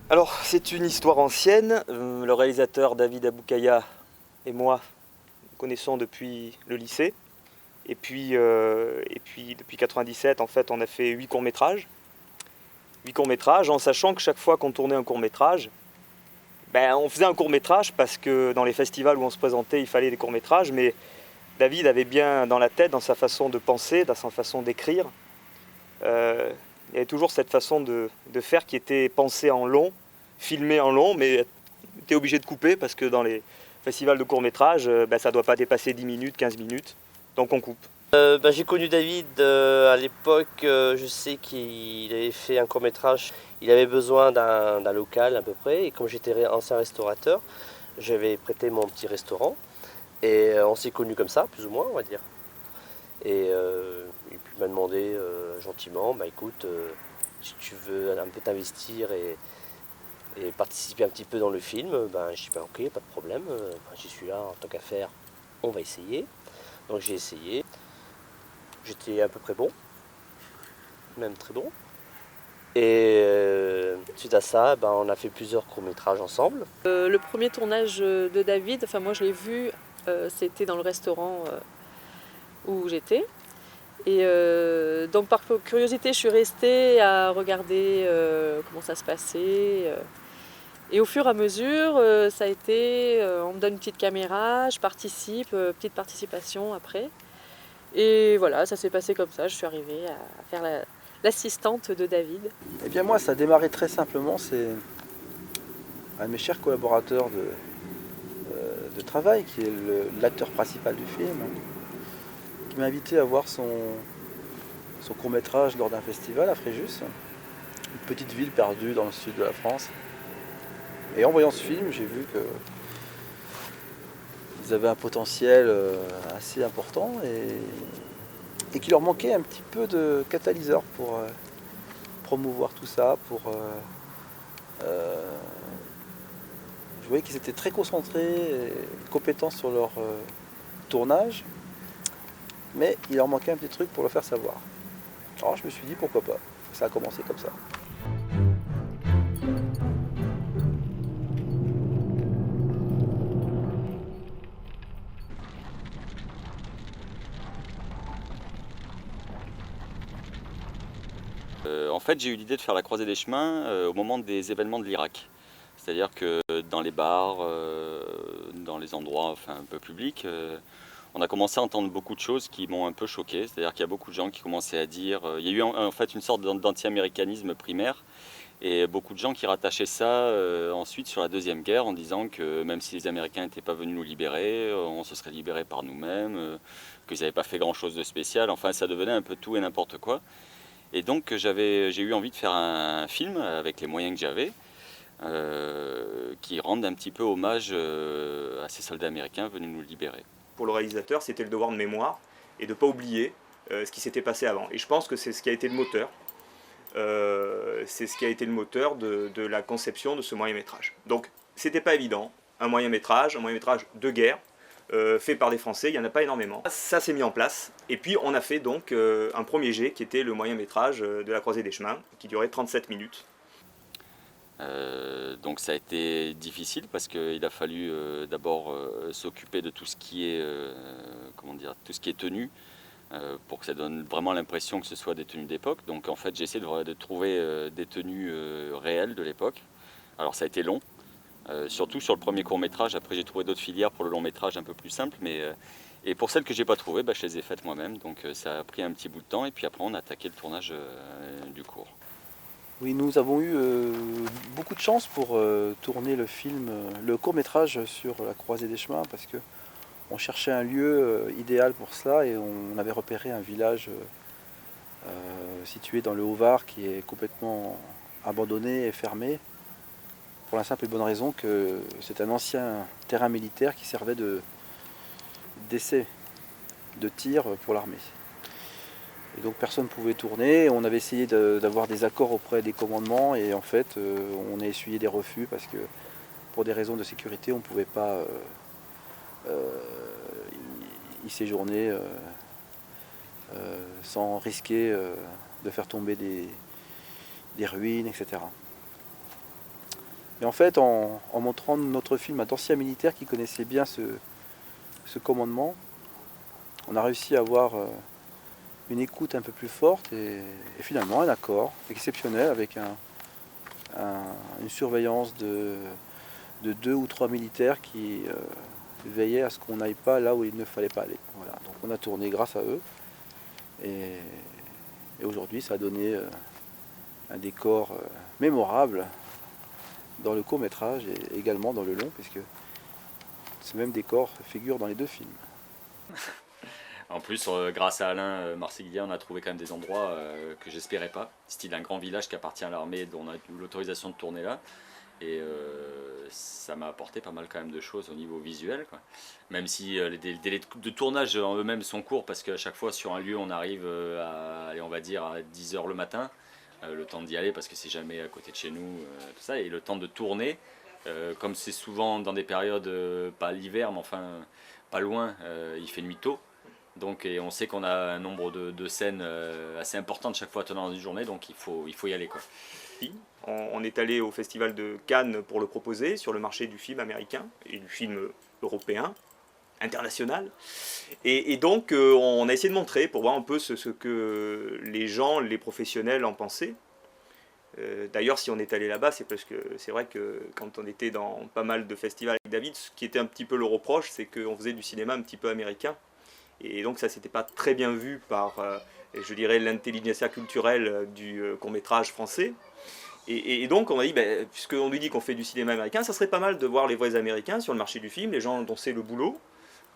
Alors, c'est une histoire ancienne. Le réalisateur David Aboukaya et moi nous connaissons depuis le lycée. Et puis depuis 97, en fait, on a fait 8 courts-métrages. 8 courts-métrages, en sachant que chaque fois qu'on tournait un court-métrage, on faisait un court-métrage parce que dans les festivals où on se présentait, il fallait des courts-métrages, mais David avait bien dans la tête, dans sa façon de penser, dans sa façon d'écrire, euh, il y avait toujours cette façon de faire qui était pensée en long, filmée en long, mais était obligé de couper parce que dans les festivals de court-métrage, ça ne doit pas dépasser 10 minutes, 15 minutes, donc on coupe. J'ai connu David à l'époque, je sais qu'il avait fait un court métrage, il avait besoin d'un local à peu près, et comme j'étais ancien restaurateur, j'avais prêté mon petit restaurant, et on s'est connus comme ça, plus ou moins on va dire. Et puis il m'a demandé gentiment, bah écoute, si tu veux un peu t'investir et participer un petit peu dans le film, je dis bah ok, pas de problème, j'y suis là en tant qu'affaire, on va essayer. Donc j'ai essayé. J'étais à peu près bon, même très bon. Et suite à ça, on a fait plusieurs courts-métrages ensemble. Le premier tournage de David, enfin moi je l'ai vu, c'était dans le restaurant où j'étais. Et donc par curiosité, je suis restée à regarder comment ça se passait. Et au fur et à mesure, ça a été, on me donne une petite caméra, je participe, petite participation après. Et voilà, ça s'est passé comme ça, je suis arrivée à faire l'assistante de David. Eh bien moi ça a démarré très simplement, c'est un de mes chers collaborateurs de travail qui est l'acteur principal du film, qui m'a invité à voir son court-métrage lors d'un festival à Fréjus, une petite ville perdue dans le sud de la France. Et en voyant ce film, j'ai vu qu'ils avaient un potentiel assez important et qu'il leur manquait un petit peu de catalyseur pour promouvoir tout ça, je voyais qu'ils étaient très concentrés et compétents sur leur tournage, mais il leur manquait un petit truc pour le faire savoir. Alors je me suis dit pourquoi pas. Ça a commencé comme ça. En fait, j'ai eu l'idée de faire la croisée des chemins au moment des événements de l'Irak. C'est-à-dire que dans les bars, dans les endroits enfin, un peu publics, on a commencé à entendre beaucoup de choses qui m'ont un peu choqué. C'est-à-dire qu'il y a beaucoup de gens qui commençaient à dire... il y a eu en fait une sorte d'anti-américanisme primaire et beaucoup de gens qui rattachaient ça ensuite sur la Deuxième Guerre en disant que même si les Américains n'étaient pas venus nous libérer, on se serait libérés par nous-mêmes, qu'ils n'avaient pas fait grand-chose de spécial. Enfin, ça devenait un peu tout et n'importe quoi. Et donc j'ai eu envie de faire un film avec les moyens que j'avais, qui rende un petit peu hommage à ces soldats américains venus nous libérer. Pour le réalisateur, c'était le devoir de mémoire et de ne pas oublier ce qui s'était passé avant. Et je pense que c'est ce qui a été le moteur. C'est ce qui a été le moteur de la conception de ce moyen-métrage. Donc, c'était pas évident. Un moyen-métrage de guerre, fait par des Français, il n'y en a pas énormément. Ça s'est mis en place, et puis on a fait donc un premier jet qui était le moyen-métrage de la Croisée des Chemins, qui durait 37 minutes. Donc ça a été difficile parce qu'il a fallu d'abord s'occuper de tout ce qui est, tout ce qui est tenue, pour que ça donne vraiment l'impression que ce soit des tenues d'époque. Donc en fait j'ai essayé de trouver des tenues réelles de l'époque. Alors ça a été long, surtout sur le premier court-métrage. Après j'ai trouvé d'autres filières pour le long-métrage un peu plus simple, mais et pour celles que j'ai pas trouvées, je les ai faites moi-même. Donc ça a pris un petit bout de temps et puis après on a attaqué le tournage du court. Oui, nous avons eu beaucoup de chance pour tourner le film, le court-métrage sur la Croisée des Chemins, parce que on cherchait un lieu idéal pour cela et on avait repéré un village situé dans le Haut-Var qui est complètement abandonné et fermé, pour la simple et bonne raison que c'est un ancien terrain militaire qui servait d'essai de tir pour l'armée. Et donc personne ne pouvait tourner. On avait essayé d'avoir des accords auprès des commandements et en fait on a essuyé des refus parce que pour des raisons de sécurité on ne pouvait pas y séjourner sans risquer de faire tomber des ruines, etc. Et en fait, en montrant notre film à d'anciens militaires qui connaissaient bien ce commandement, on a réussi à avoir une écoute un peu plus forte et finalement un accord exceptionnel avec une surveillance de 2 ou 3 militaires qui veillaient à ce qu'on n'aille pas là où il ne fallait pas aller. Voilà. Donc on a tourné grâce à eux et aujourd'hui ça a donné un décor mémorable dans le court-métrage et également dans le long, puisque ce même décor figure dans les 2 films. En plus, grâce à Alain Marseillais, on a trouvé quand même des endroits que j'espérais pas, style un grand village qui appartient à l'armée, dont on a eu l'autorisation de tourner là. Et ça m'a apporté pas mal quand même de choses au niveau visuel, quoi. Même si les délais de tournage en eux-mêmes sont courts, parce qu'à chaque fois sur un lieu on arrive allez, on va dire à 10 h le matin, le temps d'y aller parce que c'est jamais à côté de chez nous, tout ça, et le temps de tourner, comme c'est souvent dans des périodes, pas l'hiver mais enfin pas loin, il fait nuit tôt. Donc, et on sait qu'on a un nombre de scènes assez importantes chaque fois dans une journée, donc il faut y aller, quoi. On est allé au Festival de Cannes pour le proposer sur le marché du film américain et du film européen, international. Et donc on a essayé de montrer pour voir un peu ce que les gens, les professionnels en pensaient. D'ailleurs, si on est allé là-bas, c'est parce que c'est vrai que quand on était dans pas mal de festivals avec David, ce qui était un petit peu le reproche, c'est qu'on faisait du cinéma un petit peu américain. Et donc ça s'était pas très bien vu par, je dirais, l'intelligentsia culturelle du court-métrage français. Et donc on a dit, puisqu'on lui dit qu'on fait du cinéma américain, ça serait pas mal de voir les vrais Américains sur le marché du film, les gens dont c'est le boulot,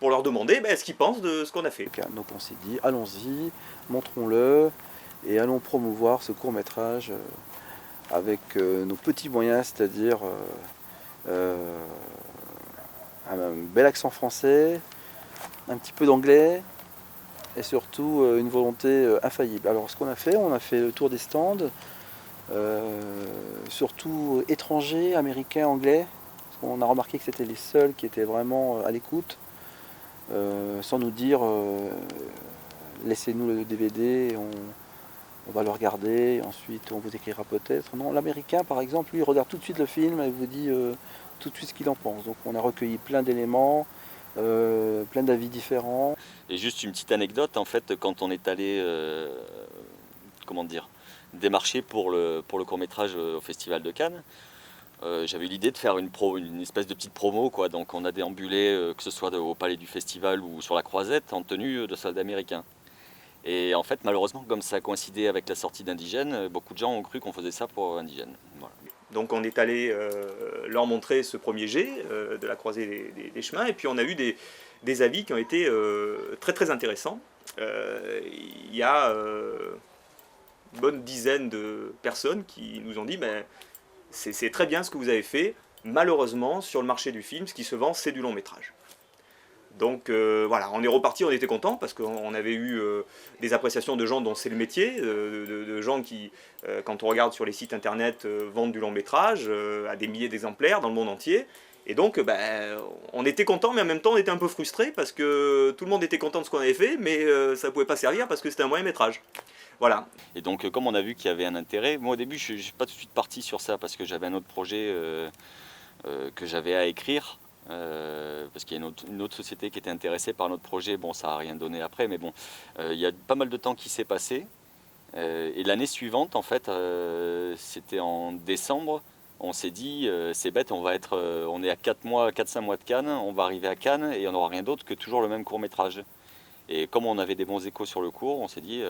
pour leur demander ce qu'ils pensent de ce qu'on a fait. Donc on s'est dit, allons-y, montrons-le, et allons promouvoir ce court-métrage avec nos petits moyens, c'est-à-dire un bel accent français, un petit peu d'anglais, et surtout une volonté infaillible. Alors ce qu'on a fait le tour des stands, surtout étrangers, américains, anglais, parce qu'on a remarqué que c'était les seuls qui étaient vraiment à l'écoute, sans nous dire laissez-nous le DVD, on va le regarder, ensuite on vous écrira peut-être. Non, l'américain par exemple, lui il regarde tout de suite le film et vous dit tout de suite ce qu'il en pense. Donc on a recueilli plein d'éléments, plein d'avis différents. Et juste une petite anecdote, en fait, quand on est allé, comment dire, démarcher pour le court-métrage au Festival de Cannes, j'avais eu l'idée de faire une espèce de petite promo, quoi. Donc on a déambulé, que ce soit au palais du festival ou sur la Croisette, en tenue de soldat américain. Et en fait, malheureusement, comme ça a coïncidé avec la sortie d'Indigène, beaucoup de gens ont cru qu'on faisait ça pour Indigène. Voilà. Donc on est allé leur montrer ce premier jet de la croisée des chemins, et puis on a eu des avis qui ont été très très intéressants. Il y a une bonne dizaine de personnes qui nous ont dit c'est très bien ce que vous avez fait, malheureusement sur le marché du film, ce qui se vend c'est du long métrage. Donc voilà, on est reparti, on était contents parce qu'on avait eu des appréciations de gens dont c'est le métier, de gens qui, quand on regarde sur les sites internet, vendent du long métrage à des milliers d'exemplaires dans le monde entier. Et donc on était contents, mais en même temps on était un peu frustrés parce que tout le monde était content de ce qu'on avait fait, mais ça ne pouvait pas servir parce que c'était un moyen métrage. Voilà. Et donc comme on a vu qu'il y avait un intérêt, moi au début je ne suis pas tout de suite parti sur ça parce que j'avais un autre projet que j'avais à écrire. Parce qu'il y a une autre société qui était intéressée par notre projet. Bon, ça n'a rien donné après, mais bon, il y a pas mal de temps qui s'est passé. Et l'année suivante, en fait, c'était en décembre, on s'est dit, c'est bête, on est à 4-5 mois de Cannes, on va arriver à Cannes et on n'aura rien d'autre que toujours le même court-métrage. Et comme on avait des bons échos sur le cours, on s'est dit,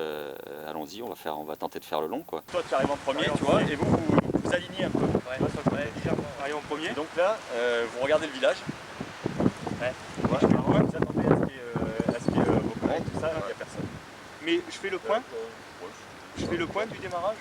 allons-y, on va tenter de faire le long, quoi. Toi, tu arrives en premier, tu vois, et vous alignez un peu. Arrive en premier. Et donc là, vous regardez le village. Ouais. Moi, je fais le point, vous attendez à ce qu'il y ait vos collègues, tout ça, il n'y a personne. Mais je fais le point. Je fais le point du démarrage.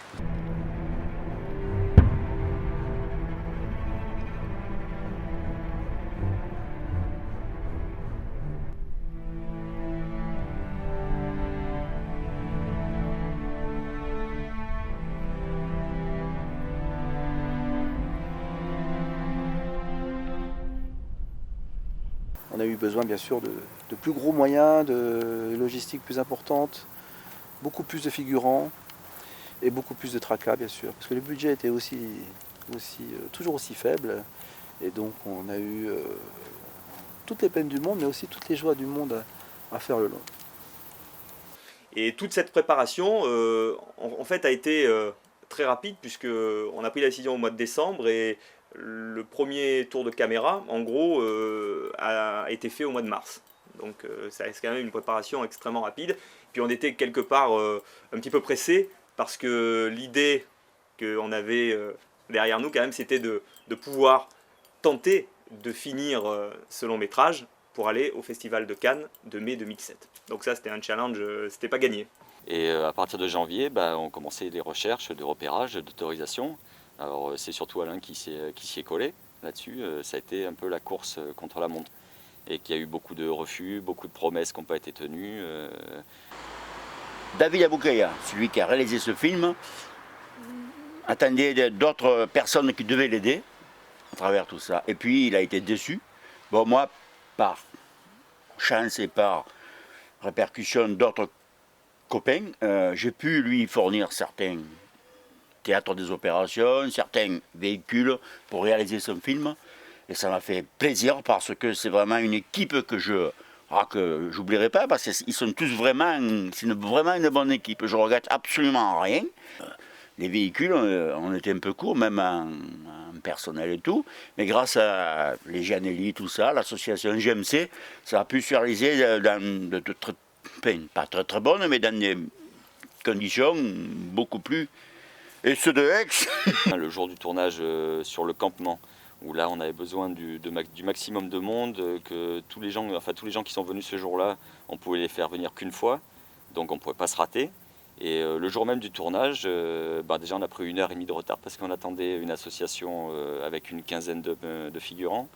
On a eu besoin bien sûr de plus gros moyens, de logistique plus importante, beaucoup plus de figurants et beaucoup plus de tracas bien sûr. Parce que le budget était aussi aussi, toujours aussi faible. Et donc on a eu toutes les peines du monde, mais aussi toutes les joies du monde à faire le long. Et toute cette préparation, en fait, a été très rapide, puisqu'on a pris la décision au mois de décembre, et le premier tour de caméra, en gros, a été fait au mois de mars. Donc c'est quand même une préparation extrêmement rapide. Puis on était quelque part un petit peu pressé, parce que l'idée qu'on avait derrière nous, quand même, c'était de pouvoir tenter de finir ce long métrage pour aller au Festival de Cannes de mai 2007. Donc ça, c'était un challenge, c'était pas gagné. Et à partir de janvier, on commençait les recherches de repérage, d'autorisation. Alors c'est surtout Alain qui s'y est collé là-dessus. Ça a été un peu la course contre la montre. Et qu'il y a eu beaucoup de refus, beaucoup de promesses qui n'ont pas été tenues. David Aboukaya, celui qui a réalisé ce film, attendait d'autres personnes qui devaient l'aider à travers tout ça. Et puis il a été déçu. Bon, moi, par chance et par répercussion d'autres copains, j'ai pu lui fournir certains théâtres des opérations, certains véhicules pour réaliser son film. Et ça m'a fait plaisir, parce que c'est vraiment une équipe que je n'oublierai pas, parce qu'ils sont tous vraiment, vraiment une bonne équipe. Je ne regrette absolument rien. Les véhicules, on était un peu court, même en personnel et tout, mais grâce à les Gianelli, tout ça, l'association GMC, ça a pu se réaliser dans pas très très bonnes, mais dans des conditions beaucoup plus. Et ceux de Aix. Le jour du tournage sur le campement, où là on avait besoin du maximum de monde, que tous les gens qui sont venus ce jour-là, on pouvait les faire venir qu'une fois, donc on ne pouvait pas se rater. Et le jour même du tournage, déjà on a pris 1h30 de retard, parce qu'on attendait une association avec une quinzaine de figurants,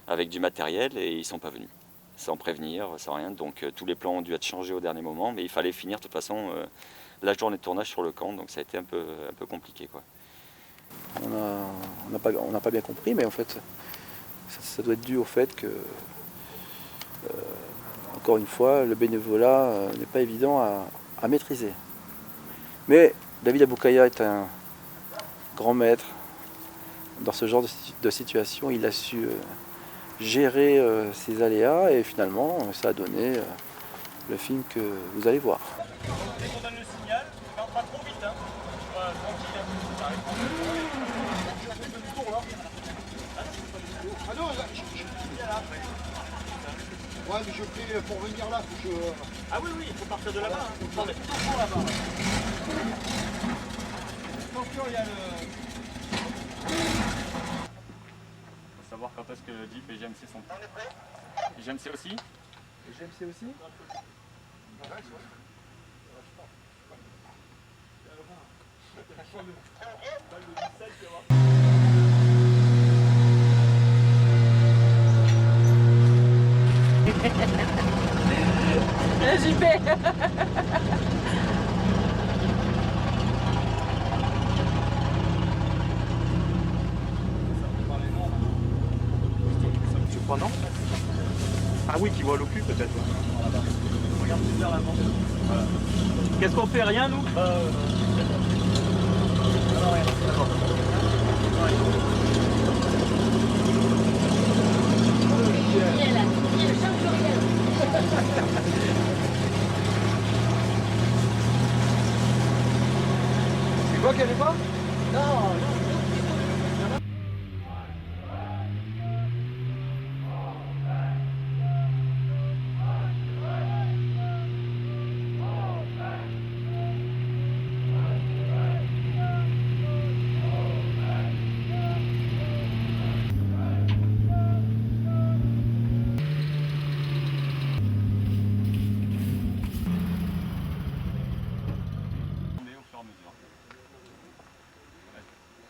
avec du matériel, et ils ne sont pas venus, sans prévenir, sans rien. Donc tous les plans ont dû être changés au dernier moment, mais il fallait finir de toute façon la journée de tournage sur le camp, donc ça a été un peu compliqué, quoi. On n'a pas bien compris, mais en fait, ça doit être dû au fait que, encore une fois, le bénévolat n'est pas évident à maîtriser. Mais David Aboukaya est un grand maître dans ce genre de situation. Il a su gérer ses aléas, et finalement, ça a donné le film que vous allez voir. Dès qu'on donne le signal, mais pas trop vite, hein. Tranquille, hein. Ça arrive tranquille. Je fais demi-tour là. Ah non, là, je viens là après. Ouais, mais je fais pour venir là, faut que je... Ah oui, il faut partir de là-bas, hein. Il faut mettre tout le temps là-bas. Attention, il y a le... Il faut savoir quand est-ce que Jeep et GMC sont... On est prêts? Et GMC aussi? Et GMC aussi? JP. Tu crois, non? Ah oui, qui voit l'occu peut-être. Regarde plus vers l'avant. Voilà. Qu'est-ce qu'on fait? Rien, nous? Non, rien. D'accord. Tu vois qu'elle est pas? Non.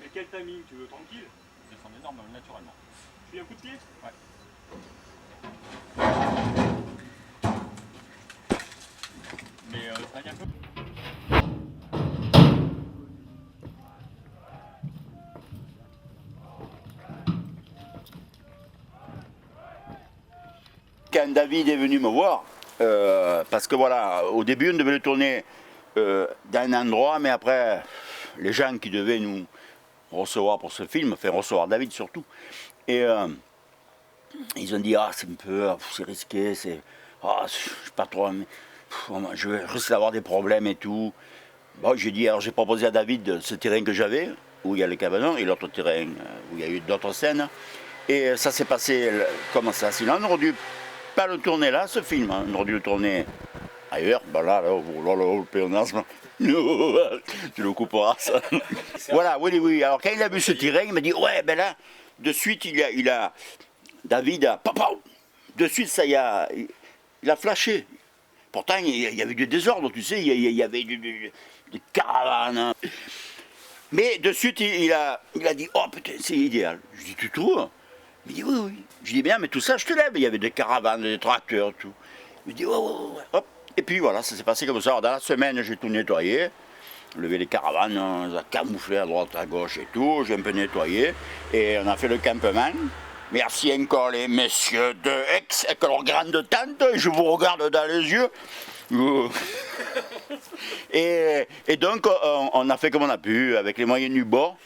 Et quel timing? Tu veux tranquille? Descendez normalement, naturellement. Tu fais un coup de pied? Ouais. Mais ça vient un peu. Quand David est venu me voir, parce que voilà, au début on devait le tourner dans un endroit, mais après les gens qui devaient nous recevoir pour ce film, enfin recevoir David surtout. Et ils ont dit, ah c'est un peu, c'est risqué, je sais pas trop, mais, je risque d'avoir des problèmes et tout. Bon, j'ai dit, alors j'ai proposé à David ce terrain que j'avais, où il y a le cabanon, et l'autre terrain où il y a eu d'autres scènes. Et ça s'est passé comme ça. Sinon, on aurait dû pas le tourner là, ce film. On aurait dû le tourner ailleurs. Ben là, le pléonasme. Tu le couperas, ça. Voilà, oui. Alors, quand il a vu ce terrain, il m'a dit, ouais, ben là, de suite, il a David a... De suite, ça, il a flashé. Pourtant, il y avait du désordre, tu sais, il y avait des caravanes. Mais de suite, il a dit, oh putain, c'est idéal. Je dis, tu trouves? Il me dit, oui. Je dis, bien, mais tout ça, je te lève. Il y avait des caravanes, des tracteurs, tout. Il me dit, ouais. Hop. Et puis voilà, ça s'est passé comme ça. Alors, dans la semaine, j'ai tout nettoyé. Levé les caravanes, on les a camouflés à droite, à gauche et tout. J'ai un peu nettoyé. Et on a fait le campement. Merci encore les messieurs de Aix avec leur grande tente. Je vous regarde dans les yeux. Et donc, on a fait comme on a pu, avec les moyens du bord.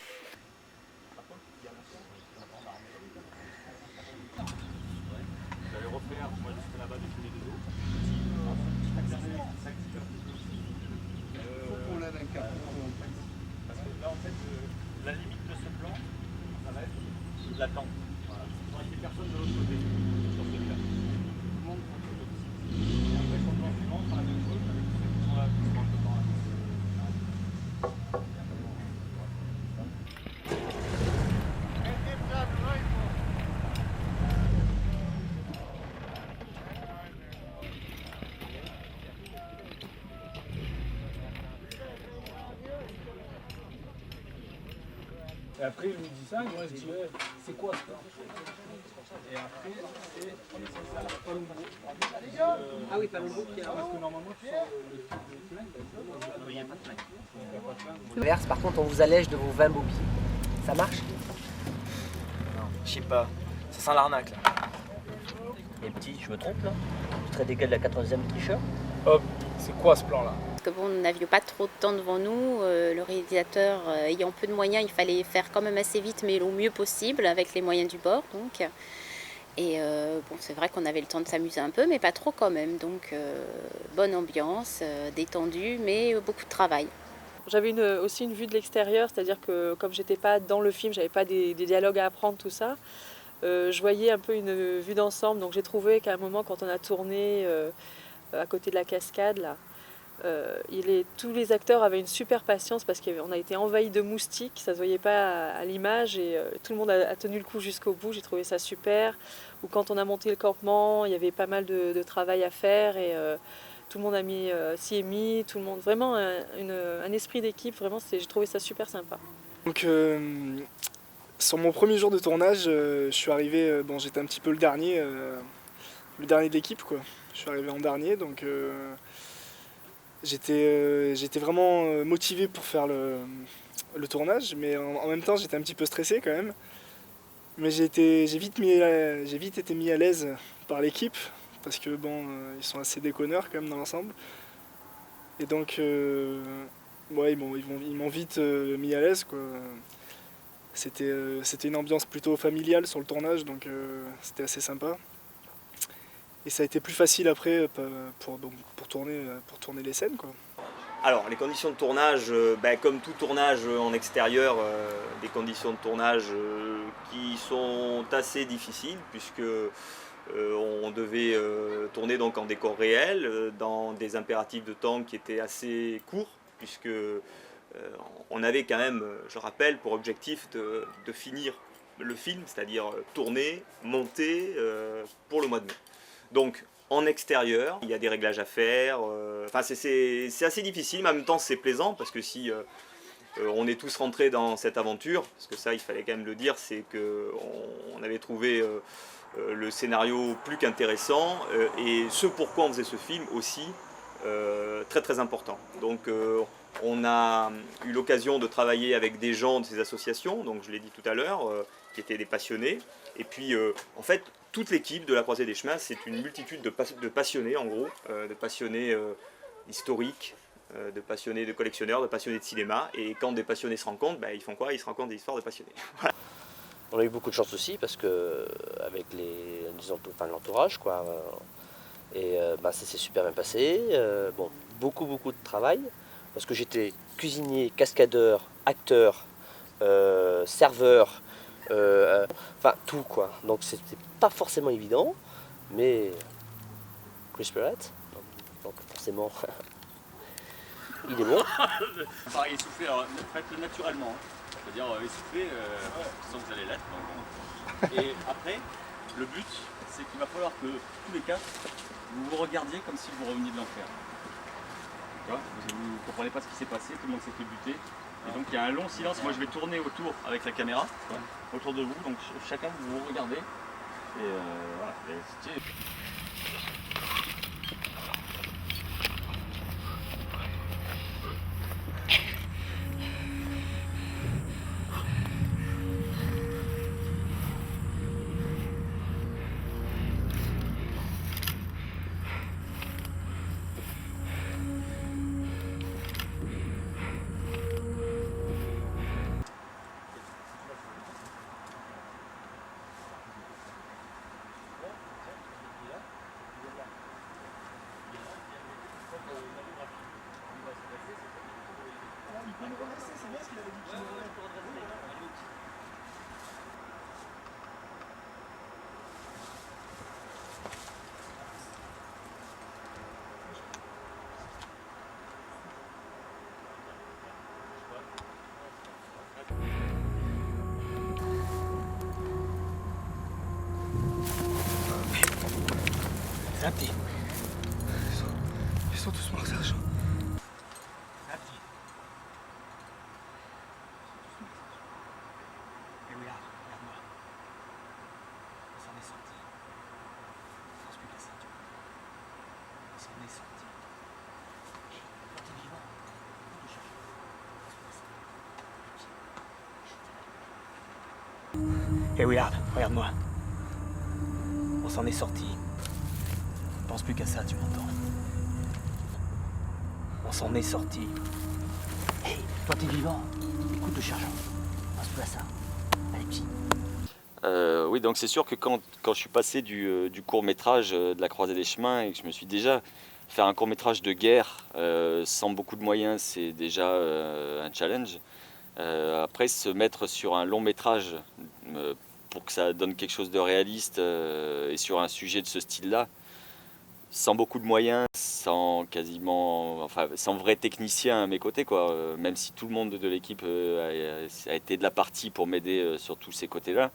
La limite de ce plan, ça va être la tente. Voilà. Il n'y aura personne de l'autre côté, sur celui-là. Tout le monde contre l'autre. Et après, sur le plan suivant, on fera la même chose avec ceux qui sont là, qui sont un peu dans la Et après, il nous dit ça, moi je dis, c'est quoi ça? Et après, c'est ça, Palombo. Ah oui, Palombo qui a. Parce que normalement, tu sors le flingue, il n'y a pas de flingue. L'inverse, par contre, on vous allège de vos 20 bobies. Ça marche? Non, je sais pas. Ça sent l'arnaque là. Et petit, je me trompe là? Tu traites des gars de la 80e t-shirt? Hop, c'est quoi ce plan là? Parce que bon, nous n'avions pas trop de temps devant nous, le réalisateur ayant peu de moyens, il fallait faire quand même assez vite mais au mieux possible avec les moyens du bord donc. Et bon, c'est vrai qu'on avait le temps de s'amuser un peu mais pas trop quand même, donc bonne ambiance, détendue mais beaucoup de travail. J'avais aussi une vue de l'extérieur, c'est-à-dire que comme j'étais pas dans le film, j'avais pas des dialogues à apprendre, tout ça. Je voyais un peu une vue d'ensemble, donc j'ai trouvé qu'à un moment quand on a tourné à côté de la cascade là, tous les acteurs avaient une super patience parce qu'on a été envahis de moustiques, ça se voyait pas à l'image et tout le monde a tenu le coup jusqu'au bout, j'ai trouvé ça super. Ou quand on a monté le campement, il y avait pas mal de travail à faire et tout le monde s'y est mis, tout le monde, vraiment un esprit d'équipe, vraiment j'ai trouvé ça super sympa. Donc sur mon premier jour de tournage, je suis arrivé, bon j'étais un petit peu le dernier de l'équipe quoi. Je suis arrivé en dernier donc j'étais vraiment motivé pour faire le tournage, mais en même temps j'étais un petit peu stressé quand même. Mais j'ai vite été mis à l'aise par l'équipe, parce que bon, ils sont assez déconneurs quand même dans l'ensemble. Et donc, ouais, ils m'ont vite mis à l'aise, quoi. C'était une ambiance plutôt familiale sur le tournage, donc c'était assez sympa. Et ça a été plus facile après pour tourner les scènes, quoi. Alors, les conditions de tournage, comme tout tournage en extérieur, des conditions de tournage qui sont assez difficiles, puisque on devait tourner donc en décor réel, dans des impératifs de temps qui étaient assez courts, puisque on avait quand même, je rappelle, pour objectif de finir le film, c'est-à-dire tourner, monter pour le mois de mai. Donc, en extérieur, il y a des réglages à faire, c'est assez difficile, mais en même temps c'est plaisant, parce que si on est tous rentrés dans cette aventure, parce que ça il fallait quand même le dire, c'est qu'on avait trouvé le scénario plus qu'intéressant, et ce pourquoi on faisait ce film aussi très très important. Donc on a eu l'occasion de travailler avec des gens de ces associations, donc je l'ai dit tout à l'heure, qui étaient des passionnés, et puis en fait toute l'équipe de la Croisée des Chemins, c'est une multitude de passionnés en gros, de passionnés historiques, de passionnés, de collectionneurs, de passionnés de cinéma. Et quand des passionnés se rencontrent, bah, ils font quoi? Ils se rencontrent des histoires de passionnés. Voilà. On a eu beaucoup de chance aussi parce que avec l'entourage, quoi. Et ça s'est super bien passé. Bon, beaucoup de travail parce que j'étais cuisinier, cascadeur, acteur, serveur, enfin tout quoi. Donc c'était pas forcément évident, mais Chris Pratt, donc forcément il est bon. Pareil, essoufflé, alors faites-le naturellement. C'est-à-dire essoufflé sans que vous allez l'être. Et après, le but, c'est qu'il va falloir que tous les quatre, vous vous regardiez comme si vous reveniez de l'enfer. Vous ne comprenez pas ce qui s'est passé, tout le monde s'est fait buter. Et donc il y a un long silence. Moi je vais tourner autour avec la caméra, autour de vous. Donc chacun vous vous regardez. Et voilà. C'est un petit. Ils sont tous morts, Sergent. C'est un petit. Et regarde, regarde-moi. On s'en est sorti. On pense plus qu'à ça, tu vois. On s'en est sorti. Toi, t'es vivant. On te cherche. Et regarde, regarde-moi. On s'en est sorti. On pense plus qu'à ça, tu m'entends? On s'en est sorti. Hé, toi t'es vivant. Écoute le sergent. On pense plus à ça. Allez, petit. Oui, donc c'est sûr que quand je suis passé du court-métrage de la Croisée des Chemins et que je me suis déjà faire un court-métrage de guerre sans beaucoup de moyens, c'est déjà un challenge. Après, se mettre sur un long-métrage pour que ça donne quelque chose de réaliste et sur un sujet de ce style-là, sans beaucoup de moyens, sans vrai technicien à mes côtés, quoi. Même si tout le monde de l'équipe a été de la partie pour m'aider sur tous ces côtés-là.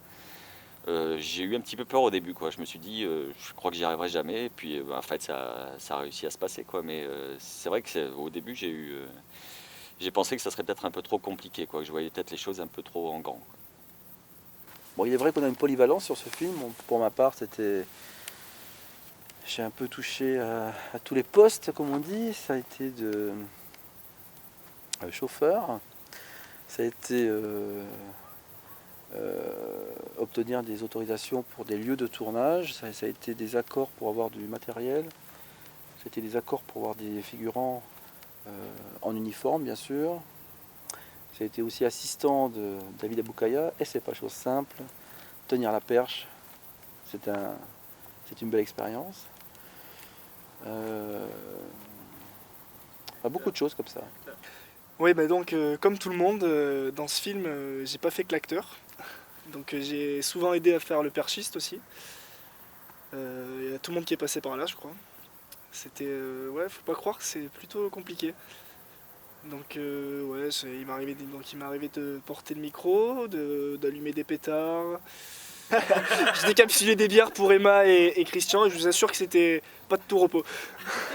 J'ai eu un petit peu peur au début, quoi. Je me suis dit, je crois que j'y arriverai jamais. Et puis, en fait, ça a réussi à se passer, quoi. Mais c'est vrai que au début, j'ai pensé que ça serait peut-être un peu trop compliqué, quoi. Que je voyais peut-être les choses un peu trop en grand, quoi. Bon, il est vrai qu'on a une polyvalence sur ce film. Pour ma part, j'ai un peu touché à tous les postes, comme on dit. Ça a été de chauffeur, ça a été obtenir des autorisations pour des lieux de tournage, ça a été des accords pour avoir du matériel, ça a été des accords pour avoir des figurants en uniforme, bien sûr. Ça a été aussi assistant de David Aboukaya, et c'est pas chose simple. Tenir la perche, c'est une belle expérience. Beaucoup de choses comme ça. Oui, donc comme tout le monde, dans ce film, j'ai pas fait que l'acteur. Donc j'ai souvent aidé à faire le perchiste aussi. Il y a tout le monde qui est passé par là, je crois. C'était, faut pas croire que c'est plutôt compliqué. Donc il m'est arrivé de porter le micro, d'allumer des pétards. Je décapsulais des bières pour Emma et Christian, et je vous assure que c'était pas de tout repos.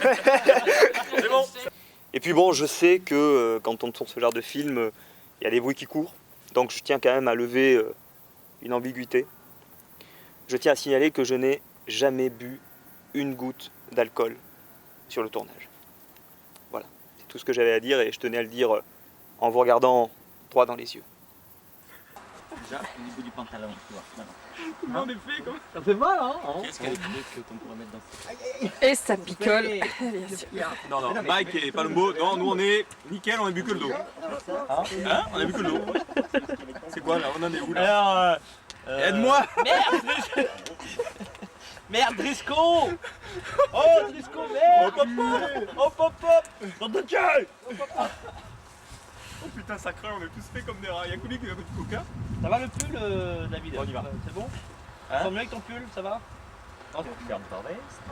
C'est bon. Et puis bon, je sais que quand on tourne ce genre de film, il y a des bruits qui courent. Donc je tiens quand même à lever une ambiguïté. Je tiens à signaler que je n'ai jamais bu une goutte d'alcool sur le tournage. Voilà, c'est tout ce que j'avais à dire et je tenais à le dire en vous regardant droit dans les yeux. Déjà, au niveau du pantalon, tu vois. Tout le monde est fait comme Ça fait mal, hein. Qu'est-ce qu'il y a des trucs qu'on pourrait mettre dans Et ça picole. Bien sûr. Non, non, Mike et Palumbo, non, nous on est nickel, on a bu que le dos. Hein? On a bu que le dos. C'est quoi là? On en est où là? Alors, Aide-moi! merde, Driscoll. Oh, Driscoll, merde. Hop, hop, hop. Dans ta gueule. Oh putain, ça craint, on est tous faits comme des rats. Y'a Kouli qui a du coca. Ça va le pull, David? On y va. C'est bon? Hein? Ça va mieux avec ton pull, ça va? Non, ferme ta veste.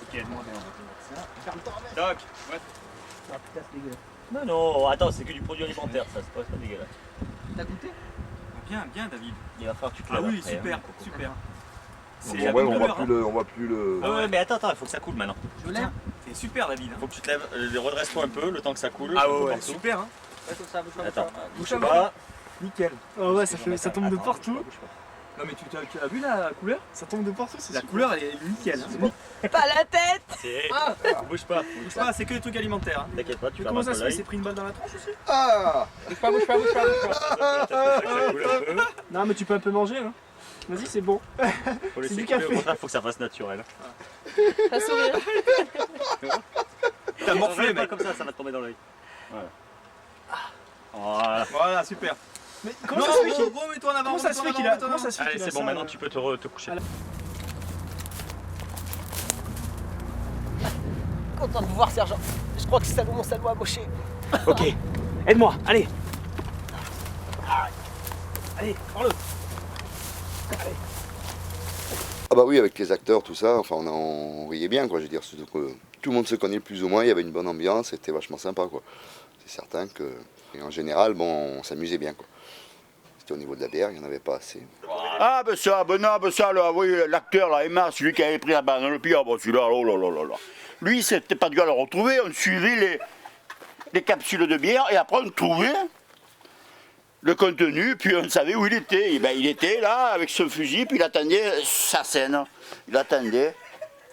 Ok, aide-moi, on va te mettre ça. Ferme ta veste. Doc, ouais. Ah putain, c'est dégueulasse. Non, non, attends, c'est que du produit alimentaire, ça, c'est pas dégueulasse. T'as goûté? Bien, bien, David. Il va falloir que tu te Ah laves oui, après, super, hein, Coco. super. C'est Bon, la ouais, bonne on couleur, voit hein. plus le, on voit plus le. Ah ouais, mais attends, il faut que ça coule maintenant. Je lève. C'est super, David. Hein. Faut que tu te lèves, redresse-toi un peu, le temps que ça coule. Ah un peu ouais, partout. super. Hein. Attends, Bouge pas. Nickel. Ah ouais, ça tombe de partout. Non mais tu as vu la couleur? Ça tombe de partout, c'est La super. couleur elle est nickel. Hein. Pas la tête. Bouge pas. Bouge pas, c'est que des trucs alimentaires. Hein. T'inquiète pas, tu Mais vas comment ça un se peu fait? l'œil. C'est pris une balle dans la tronche aussi? Ah Bouge pas. Non, mais tu peux un peu manger, hein. Vas-y, c'est bon. Faut laisser du couler, café. au contraire, faut que ça fasse naturel. Pas sourire. T'as morflé Pas mec. comme ça va te tomber dans l'œil. Voilà. Voilà, super. Mais Non, comment ça se fait qu'il remets-toi en avant. comment ça se fait qu'il a comment ça se fait Allez, qu'il a c'est bon, ça, maintenant tu peux te coucher. Content de vous voir, sergent. Je crois que c'est mon salaud à mocher. Ok, aide-moi, allez. Allez, prends-le. Ah bah oui, avec les acteurs, tout ça, enfin on riait bien quoi, je veux dire, surtout que tout le monde se connaît plus ou moins, il y avait une bonne ambiance, c'était vachement sympa quoi. C'est certain que, et en général, bon, on s'amusait bien quoi. C'était au niveau de la bière, il n'y en avait pas assez. Ah ben ça, là, oui, l'acteur là, Emma, celui qui avait pris la balle dans le pied, ah bon celui-là, oh là là là là. Lui, c'était pas de gueule à le retrouver, on suivait les capsules de bière et après on trouvait le contenu, puis on savait où il était. Et ben, il était là avec son fusil, puis il attendait sa scène. Il attendait,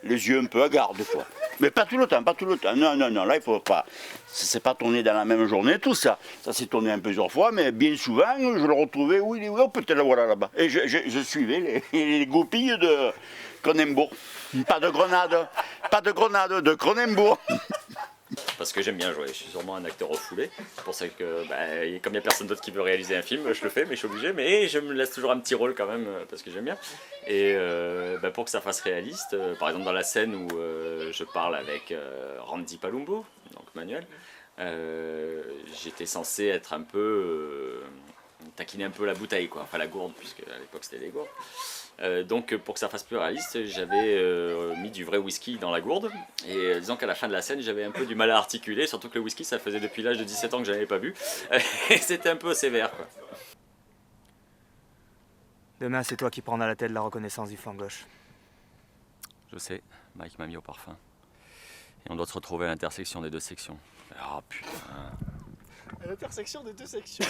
les yeux un peu hagards quoi. Mais pas tout le temps, pas tout le temps. Non, non, non, là il faut pas. C'est pas tourné dans la même journée, tout ça. Ça s'est tourné un plusieurs fois, mais bien souvent, je le retrouvais, où il est, oh, peut-être le voilà là-bas. Et je suivais les goupilles de Cronenbourg. Pas de grenade, de Cronenbourg. Parce que j'aime bien jouer, je suis sûrement un acteur refoulé. C'est pour ça que, comme il n'y a personne d'autre qui veut réaliser un film, je le fais, mais je suis obligé. Mais je me laisse toujours un petit rôle quand même, parce que j'aime bien. Et pour que ça fasse réaliste, par exemple dans la scène où je parle avec Randy Palumbo, donc Manuel, j'étais censé être un peu... taquiner un peu la bouteille, quoi. Enfin la gourde, puisque à l'époque c'était des gourdes. Donc pour que ça fasse plus réaliste, j'avais mis du vrai whisky dans la gourde et disons qu'à la fin de la scène j'avais un peu du mal à articuler, surtout que le whisky ça faisait depuis l'âge de 17 ans que je n'avais pas bu et c'était un peu sévère quoi. Demain, c'est toi qui prendras la tête de la reconnaissance du flanc gauche. Je sais, Mike m'a mis au parfum et on doit se retrouver à l'intersection des deux sections. Ah putain. À l'intersection des deux sections.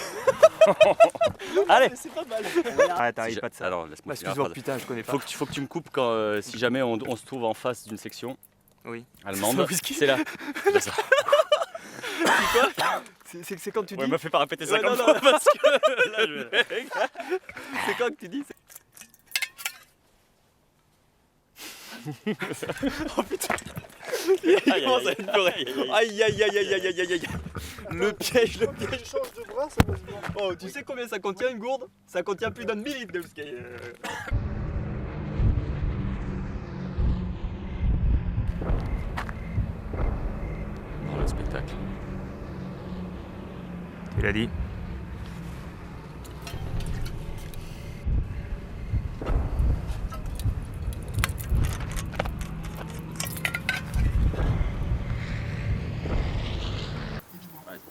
Allez. C'est pas mal. Arrête, t'arrives pas de ça. Alors laisse-moi finir la Excuse-moi, phrase. putain, je connais pas. Faut que tu me coupes quand, si jamais on se trouve en face d'une section Oui. allemande, c'est là. C'est ça. C'est quand tu dis. Ouais, me fais pas répéter ça Ouais, comme non, ça non. parce que là je... C'est quand que tu dis. Oh putain. Il commence à être pleurer. Aïe aïe aïe aïe aïe aïe aïe aïe. Le piège. Je change de bras, ça passe bien. Oh, tu sais combien ça contient une gourde? Ça contient plus d'un millilitre de whisky. Dans le spectacle. Tu l'as dit.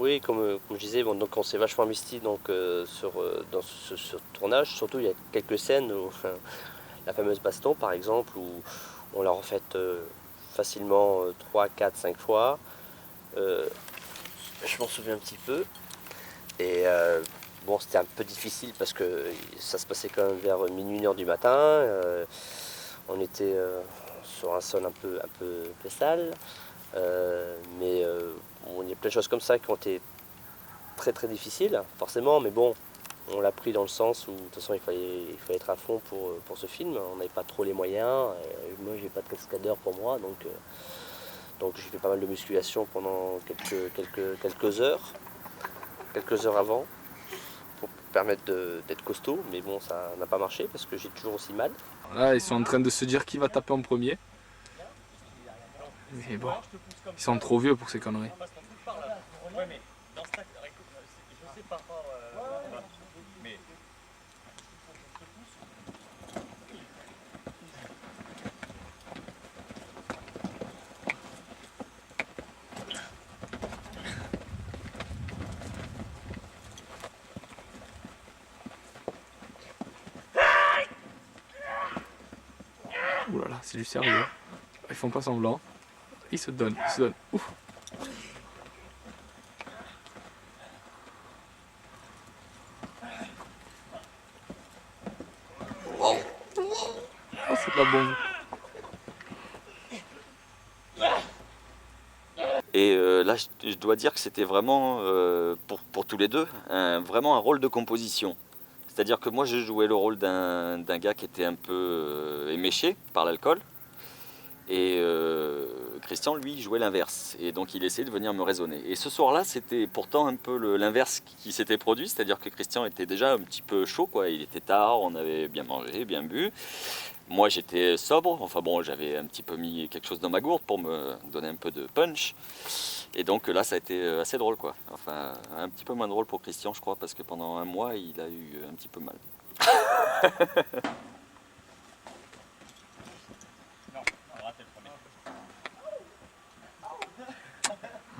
Oui, comme je disais, bon, donc on s'est vachement investi donc, dans ce tournage. Surtout, il y a quelques scènes, où, la fameuse baston par exemple, où on l'a refaite facilement 3, 4, 5 fois. Je m'en souviens un petit peu. Et bon, c'était un peu difficile parce que ça se passait quand même vers minuit, 1h du matin. On était sur un sol un peu sale. Mais bon, il y a plein de choses comme ça qui ont été très très difficiles, forcément, mais bon, on l'a pris dans le sens où de toute façon il fallait être à fond pour ce film. On n'avait pas trop les moyens. Moi j'ai pas de cascadeur pour moi, donc j'ai fait pas mal de musculation pendant quelques heures avant pour permettre d'être costaud. Mais bon, ça n'a pas marché parce que j'ai toujours aussi mal. Là, ils sont en train de se dire qui va taper en premier. Mais bon, ils sont trop vieux pour ces conneries. Ouh là là, c'est du sérieux. Ils font pas semblant. Ils se donnent, Ouf. Oh, c'est de la bombe. Et là, je dois dire que c'était vraiment, pour tous les deux, vraiment un rôle de composition. C'est-à-dire que moi, je jouais le rôle d'un gars qui était un peu éméché par l'alcool. Et Christian, lui, jouait l'inverse. Et donc, il essayait de venir me raisonner. Et ce soir-là, c'était pourtant un peu l'inverse qui s'était produit. C'est-à-dire que Christian était déjà un petit peu chaud, quoi. Il était tard, on avait bien mangé, bien bu. Moi, j'étais sobre. Enfin bon, j'avais un petit peu mis quelque chose dans ma gourde pour me donner un peu de punch. Et donc là, ça a été assez drôle, quoi. Enfin, un petit peu moins drôle pour Christian, je crois, parce que pendant un mois, il a eu un petit peu mal.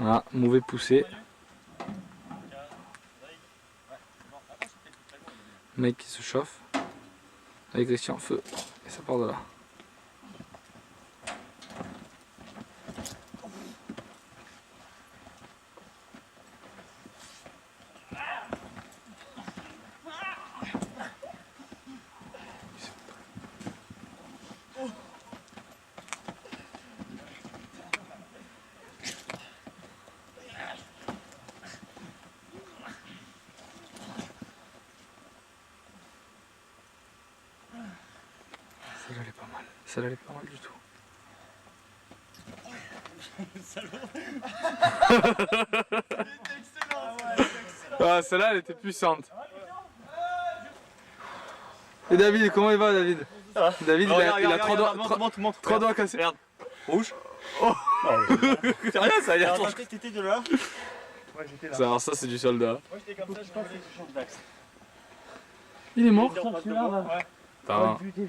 Ah, mauvais poussé. Mec qui se chauffe. Allez Christian, feu. Et ça part de là. Celle-là elle est pas mal. Celle-là elle est pas mal du tout. Ah, celle-là elle était puissante. Et David, comment il va David? Ça va. David, il a trois doigts cassés. Regarde. Rouge. Oh. C'est rien, ça a l'air trop. T'étais de là? Ouais, j'étais là. Alors ça c'est du soldat. Moi j'étais comme ça, je pense que c'est change d'axe. Il est mort. Ouais. Putain.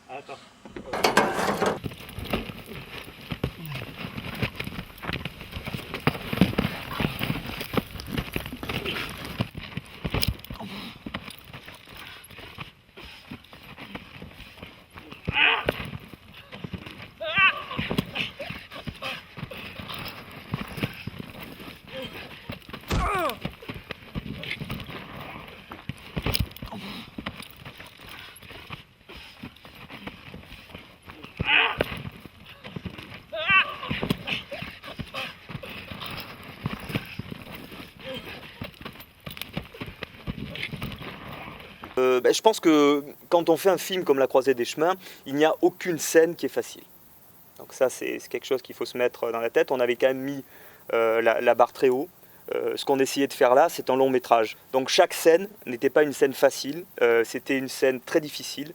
Attends. Je pense que quand on fait un film comme La Croisée des Chemins, il n'y a aucune scène qui est facile. Donc ça, c'est quelque chose qu'il faut se mettre dans la tête. On avait quand même mis la barre très haut. Ce qu'on essayait de faire là, c'est un long métrage. Donc chaque scène n'était pas une scène facile, c'était une scène très difficile.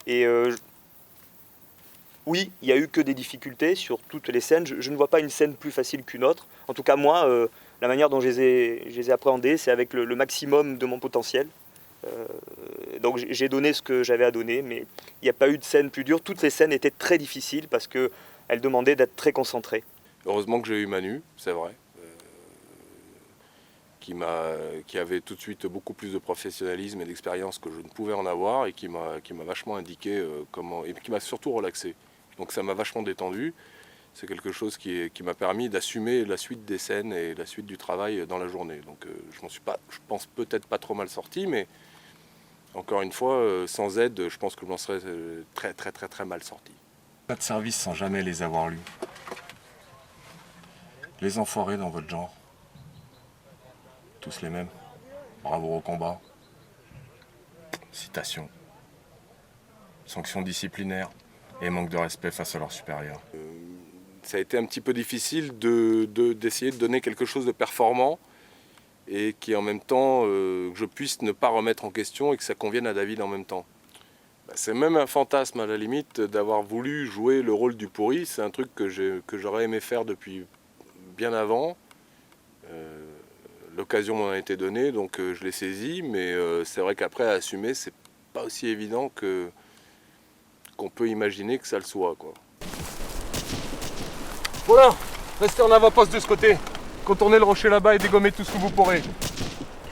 Et oui, il n'y a eu que des difficultés sur toutes les scènes. Je ne vois pas une scène plus facile qu'une autre. En tout cas, moi, la manière dont je les ai appréhendées, c'est avec le maximum de mon potentiel. Donc j'ai donné ce que j'avais à donner, mais il n'y a pas eu de scène plus dure. Toutes les scènes étaient très difficiles parce qu'elles demandaient d'être très concentrées. Heureusement que j'ai eu Manu, c'est vrai, qui avait tout de suite beaucoup plus de professionnalisme et d'expérience que je ne pouvais en avoir et qui m'a vachement indiqué comment, et qui m'a surtout relaxé. Donc ça m'a vachement détendu. c'est quelque chose qui m'a permis d'assumer la suite des scènes et la suite du travail dans la journée. Donc je pense peut-être pas trop mal sorti, mais encore une fois, sans aide, je pense que je m'en serais très mal sorti. Pas de service sans jamais les avoir lus. Les enfoirés dans votre genre. Tous les mêmes. Bravo au combat. Citation. Sanctions disciplinaires et manque de respect face à leurs supérieurs. Ça a été un petit peu difficile d'essayer de donner quelque chose de performant et qui en même temps, que je puisse ne pas remettre en question et que ça convienne à David en même temps. C'est même un fantasme à la limite d'avoir voulu jouer le rôle du pourri. C'est un truc que j'aurais aimé faire depuis bien avant. L'occasion m'en a été donnée, donc je l'ai saisi, mais c'est vrai qu'après à assumer, c'est pas aussi évident qu'on peut imaginer que ça le soit, quoi. Voilà, restez en avant-poste de ce côté. Contournez le rocher là-bas et dégommez tout ce que vous pourrez.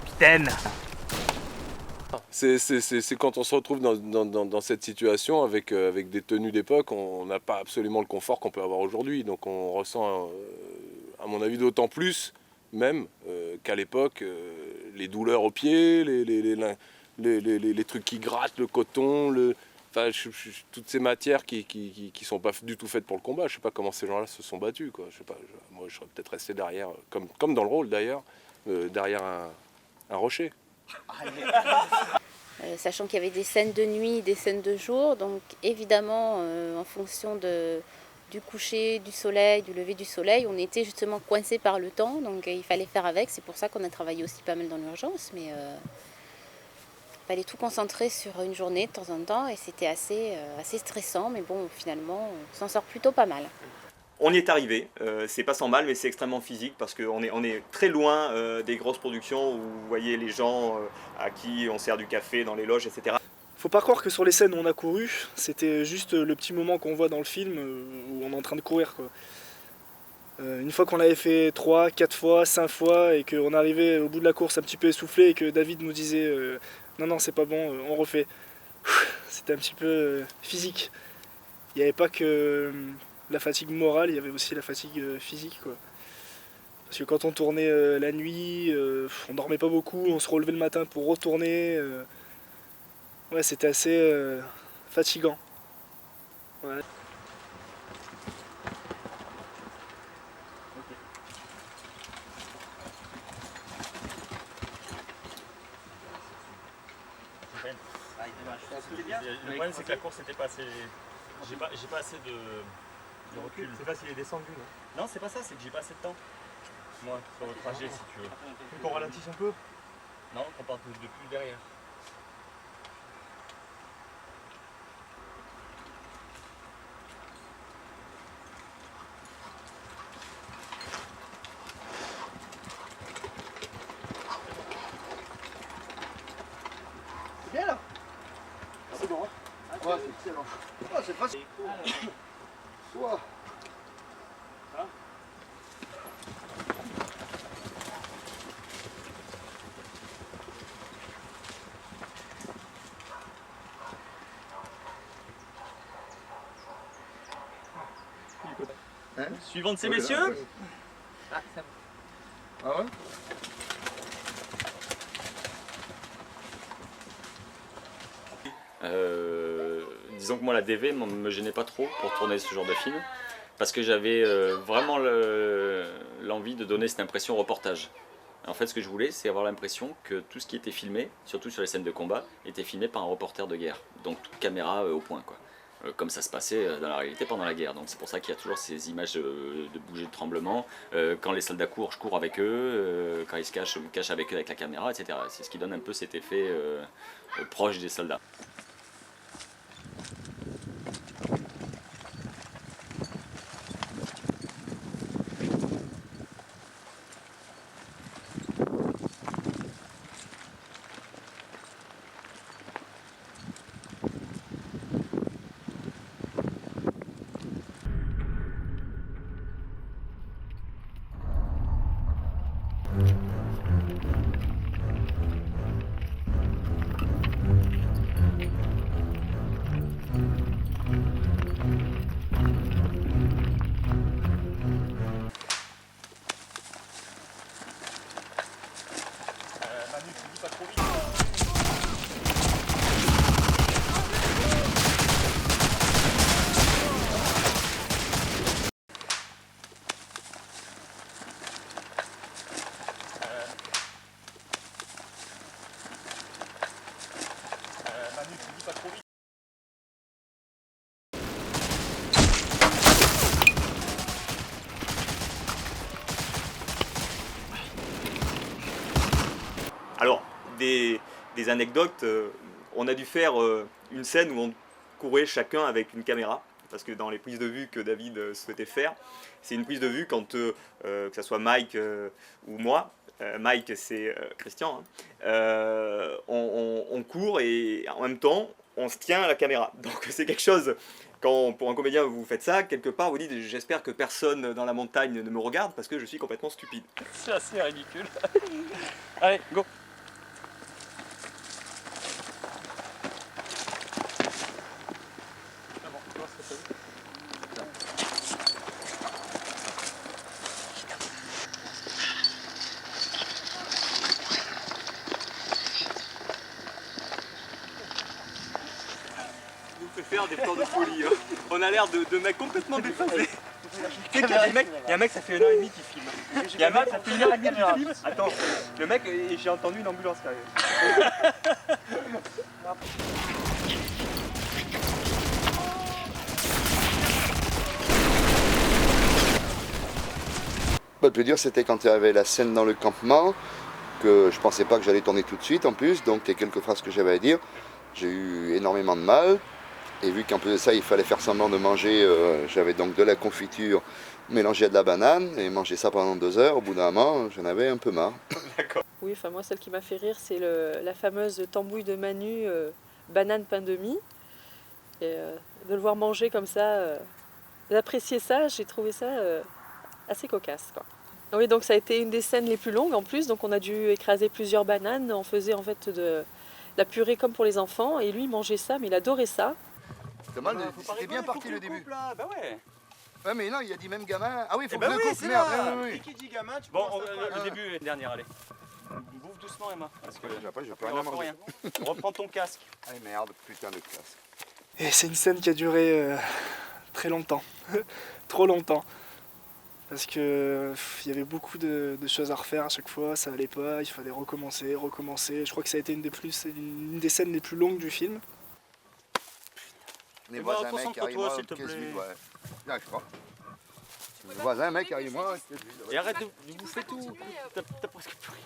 Capitaine. C'est quand on se retrouve dans cette situation avec des tenues d'époque, on n'a pas absolument le confort qu'on peut avoir aujourd'hui. Donc on ressent, à mon avis, d'autant plus même qu'à l'époque, les douleurs aux pieds, les trucs qui grattent, le coton, toutes ces matières qui sont pas du tout faites pour le combat. Je sais pas comment ces gens-là se sont battus, quoi. Je sais pas, moi je serais peut-être resté derrière, comme dans le rôle d'ailleurs, derrière un rocher. Sachant qu'il y avait des scènes de nuit, des scènes de jour, donc évidemment en fonction du coucher du soleil, du lever du soleil, on était justement coincé par le temps, donc il fallait faire avec. C'est pour ça qu'on a travaillé aussi pas mal dans l'urgence, mais il fallait tout concentrer sur une journée de temps en temps et c'était assez stressant, mais bon, finalement, on s'en sort plutôt pas mal. On y est arrivé, c'est pas sans mal, mais c'est extrêmement physique parce qu'on est très loin des grosses productions où vous voyez les gens à qui on sert du café dans les loges, etc. Faut pas croire que sur les scènes où on a couru, c'était juste le petit moment qu'on voit dans le film où on est en train de courir, quoi. Une fois qu'on l'avait fait 3, 4 fois, 5 fois et qu'on arrivait au bout de la course un petit peu essoufflé et que David nous disait non c'est pas bon, on refait. C'était un petit peu physique. Il n'y avait pas que la fatigue morale, il y avait aussi la fatigue physique, quoi. Parce que quand on tournait la nuit, on dormait pas beaucoup, on se relevait le matin pour retourner. Ouais, c'était assez fatigant. Ouais. Le problème c'est que la course n'était pas assez... J'ai pas assez de recul. C'est pas s'il est descendu, non? Non, c'est pas ça, c'est que j'ai pas assez de temps. Moi, sur le trajet si tu veux. Tu veux qu'on ralentisse un peu? Non, qu'on parte de plus derrière. C'est bien là? C'est bon, hein? Ouais, c'est excellent. Oh, c'est facile. Soit. Hein? Suivant de ces messieurs? Ah ouais? Disons que moi la DV me gênait pas trop pour tourner ce genre de film parce que j'avais vraiment l'envie de donner cette impression au reportage. En fait ce que je voulais c'est avoir l'impression que tout ce qui était filmé, surtout sur les scènes de combat, était filmé par un reporter de guerre. Donc toute caméra au point quoi. Comme ça se passait dans la réalité pendant la guerre. Donc c'est pour ça qu'il y a toujours ces images de bouger de tremblement. Quand les soldats courent, je cours avec eux. Quand ils se cachent, je me cache avec eux avec la caméra, etc. C'est ce qui donne un peu cet effet proche des soldats. Alors, des anecdotes, on a dû faire une scène où on courait chacun avec une caméra, parce que dans les prises de vue que David souhaitait faire, c'est une prise de vue quand, que ce soit Mike ou moi, Mike c'est Christian, hein, on court et en même temps on se tient à la caméra. Donc c'est quelque chose, quand pour un comédien vous faites ça, quelque part vous dites j'espère que personne dans la montagne ne me regarde parce que je suis complètement stupide. C'est assez ridicule. Allez, go. Faire des plans de folie. Hein. On a l'air de mecs complètement déphasés. Tu sais qu'il y a un mec, ça fait 1h30 qui filme. Il y a un mec, ça fait 1h30 qui filme. Attends, le mec, j'ai entendu une ambulance qui arrive. Bah, te dire, c'était quand il y avait la scène dans le campement, que je pensais pas que j'allais tourner tout de suite en plus, donc les quelques phrases que j'avais à dire, j'ai eu énormément de mal. Et vu qu'en plus de ça, il fallait faire semblant de manger, j'avais donc de la confiture mélangée à de la banane, et manger ça pendant 2 heures, au bout d'un moment, j'en avais un peu marre. Oui, enfin moi, celle qui m'a fait rire, c'est la fameuse tambouille de Manu, banane pain de mie. Et de le voir manger comme ça, d'apprécier ça, j'ai trouvé ça assez cocasse, quoi. Oui, donc ça a été une des scènes les plus longues en plus, donc on a dû écraser plusieurs bananes, on faisait en fait de la purée comme pour les enfants, et lui il mangeait ça, mais il adorait ça. C'était bien parti le début. Là. Bah ouais. Ouais, mais non, il a dit même gamin. Ah oui, il faut Eh ben que je oui, coupe, c'est merde. là. Oui, oui. Qui dit gamin, tu Bon, commences à faire- le début est dernière, allez. Bouffe doucement, Emma. Parce que Après, je peux on rien refait manger. rien. Reprends ton casque. Ah merde, putain de classe. Et c'est une scène qui a duré très longtemps, trop longtemps. Parce que il y avait beaucoup de choses à refaire à chaque fois, ça allait pas, il fallait recommencer. Je crois que ça a été une des scènes les plus longues du film. Les voisins, mec, qui arrivent moi, s'il te plaît. ouais. J'arrive pas. Les voisins, mec, arrive moi. Et arrête de bouffer tout. T'as presque plus rien.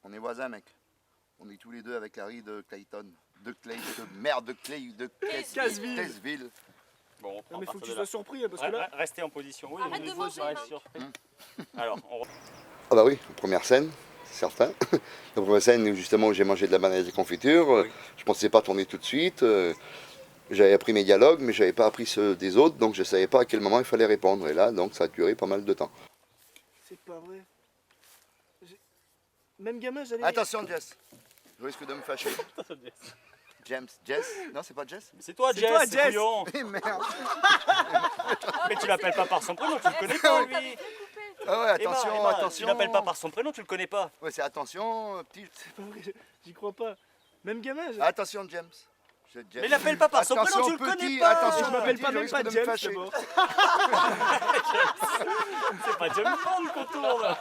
On est voisins, mec. On est tous les deux avec Harry de Clayton. De Casville. Bon, on reprend Non, mais à faut que partir tu de sois là. surpris, parce que là. Restez en position. Oui, Arrête de manger, ouais, Marc. surpris. Alors, on reprend. Ah bah oui, première scène, c'est certain. La première scène où justement où j'ai mangé de la banane et des confitures, je pensais pas tourner tout de suite. J'avais appris mes dialogues, mais j'avais pas appris ceux des autres, donc je savais pas à quel moment il fallait répondre. Et là, donc ça a duré pas mal de temps. C'est pas vrai. Même gamin, j'allais... Attention, Jess. Je risque de me fâcher. Jess. Non, c'est pas Jess. C'est toi, Jess. toi, Jess. couillon. Eh merde. Mais tu l'appelles pas par son prénom, tu le connais pas, lui. Ah ouais, attention, Emma, attention. Tu l'appelles pas par son prénom, tu le connais pas. Ouais, c'est attention, petit. C'est pas vrai, j'y crois pas. Même gamin, Attention, James. Mais l'appelle pas par son Attention, prénom, tu le petit, connais pas. attention, je m'appelle petit, pas je même risque pas de me James fâcher. d'abord. C'est pas James Bond qu'on tourne.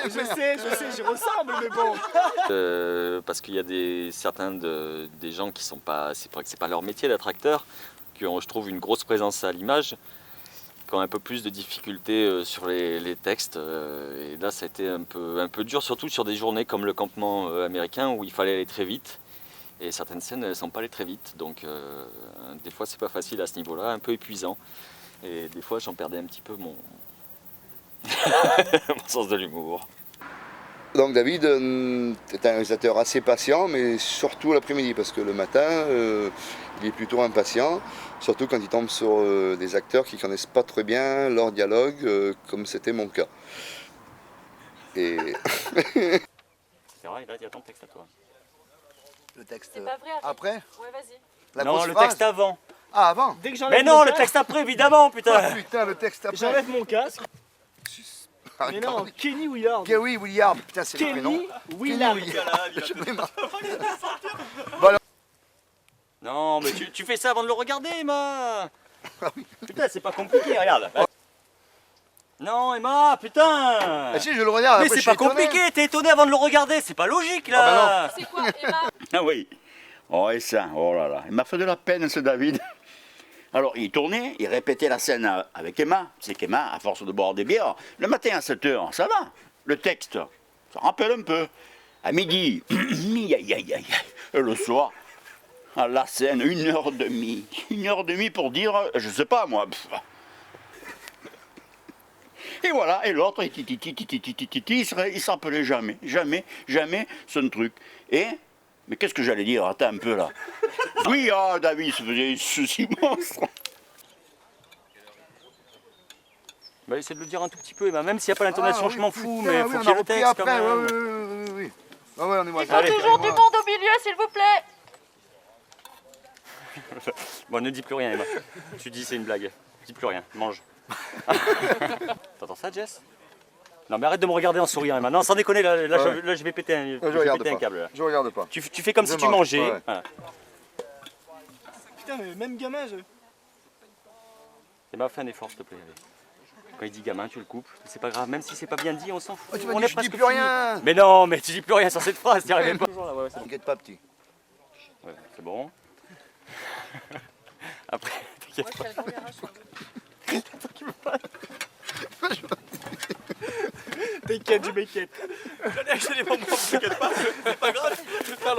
Je sais, j'y ressemble, mais bon. Parce qu'il y a certains des gens qui sont pas, c'est pas leur métier d'être acteur, qui ont, je trouve, une grosse présence à l'image, qui ont un peu plus de difficultés sur les textes. Et là, ça a été un peu dur, surtout sur des journées comme le campement américain où il fallait aller très vite. Et certaines scènes ne sont pas allées très vite, donc des fois c'est pas facile à ce niveau-là, un peu épuisant. Et des fois j'en perdais un petit peu mon, mon sens de l'humour. Donc David est un réalisateur assez patient, mais surtout l'après-midi, parce que le matin, il est plutôt impatient, surtout quand il tombe sur des acteurs qui ne connaissent pas très bien leur dialogue, comme c'était mon cas. Et... C'est vrai, là il y a ton texte à toi. Le texte C'est pas vrai, après Ouais, vas-y. La Non, grosse le phrase texte avant. Ah, avant Dès que j'enlève Mais non, mon le casque, texte après, évidemment, putain. Ah, putain, le texte après j'enlève mon casque. Mais non, Kenny Willard. Kenny Willard, putain, c'est le prénom. Kenny Willard. Non, mais tu fais ça avant de le regarder, Emma. Putain, c'est pas compliqué, regarde. Non, Emma, putain. Ah si, je le regarde. Mais après, c'est je pas suis étonné. compliqué, t'es étonné avant de le regarder, c'est pas logique là. C'est quoi, Emma? Ah oui. Oh, et ça, oh là là. Il m'a fait de la peine, ce David. Alors, il tournait, il répétait la scène avec Emma. C'est qu'Emma, à force de boire des bières, le matin à 7 h, ça va. Le texte, ça rappelle un peu. À midi, le soir, à la scène, 1h30. 1h30 pour dire, je sais pas moi. Et voilà, et l'autre, il se rappelait jamais, son truc. Mais qu'est-ce que j'allais dire? Attends un peu là. Oui, David se faisait ceci monstre. Bah, essaie de le dire un tout petit peu, même s'il n'y a pas l'intonation, je m'en fous, mais faut on qu'il y ait a le repris texte quand après, même. oui. Ah ouais, on est Il faut toujours du monde au milieu, s'il vous plaît. Bon, ne dis plus rien, Emma. Tu dis c'est une blague. Dis plus rien, mange. T'entends ça, Jess? Non, mais arrête de me regarder en souriant, Emma. Non, sans déconner, là, je vais péter un, câble. Là. Je regarde pas. Tu fais comme si tu mangeais. Ouais. Voilà. Putain, mais même gamin, Emma, fais un effort, s'il te plaît. Allez. Quand il dit gamin, tu le coupes. C'est pas grave, même si c'est pas bien dit, on s'en fout. Oh, tu m'as on dit, est je presque dis plus fini. rien. Mais non, mais tu dis plus rien sur cette phrase, t'y arrivais pas. T'inquiète pas, petit. Ouais, c'est bon. Après, t'inquiète pas. T'inquiète, je m'inquiète. J'en ai acheté des bonbons, t'inquiète pas. C'est pas grave. C'est pas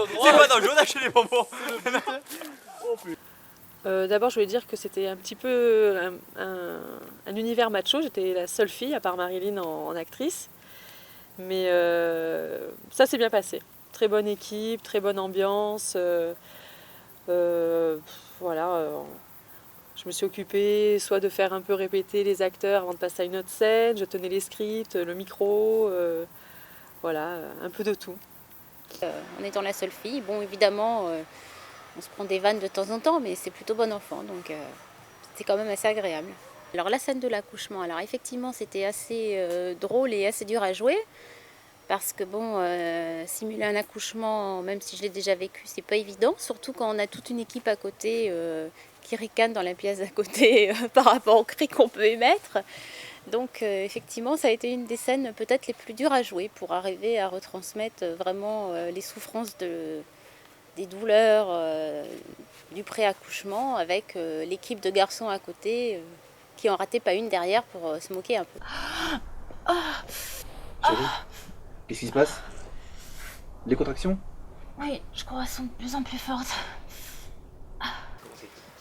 dangereux, on a acheté des bonbons. D'abord, je voulais dire que c'était un petit peu un univers macho. J'étais la seule fille, à part Marilyn, en actrice. Mais ça s'est bien passé. Très bonne équipe, très bonne ambiance. Voilà. Je me suis occupée soit de faire un peu répéter les acteurs avant de passer à une autre scène. Je tenais les scripts, le micro. Voilà, un peu de tout. En étant la seule fille, bon, évidemment... on se prend des vannes de temps en temps, mais c'est plutôt bon enfant, donc c'était quand même assez agréable. Alors la scène de l'accouchement, alors effectivement c'était assez drôle et assez dur à jouer, parce que bon, simuler un accouchement, même si je l'ai déjà vécu, c'est pas évident, surtout quand on a toute une équipe à côté qui ricane dans la pièce d'à côté par rapport au cri qu'on peut émettre. Donc effectivement, ça a été une des scènes peut-être les plus dures à jouer pour arriver à retransmettre vraiment les souffrances des douleurs du pré-accouchement avec l'équipe de garçons à côté qui en rataient pas une derrière pour se moquer un peu. Chérie, qu'est-ce qui se passe? Des contractions? Oui, je crois qu'elles sont de plus en plus fortes.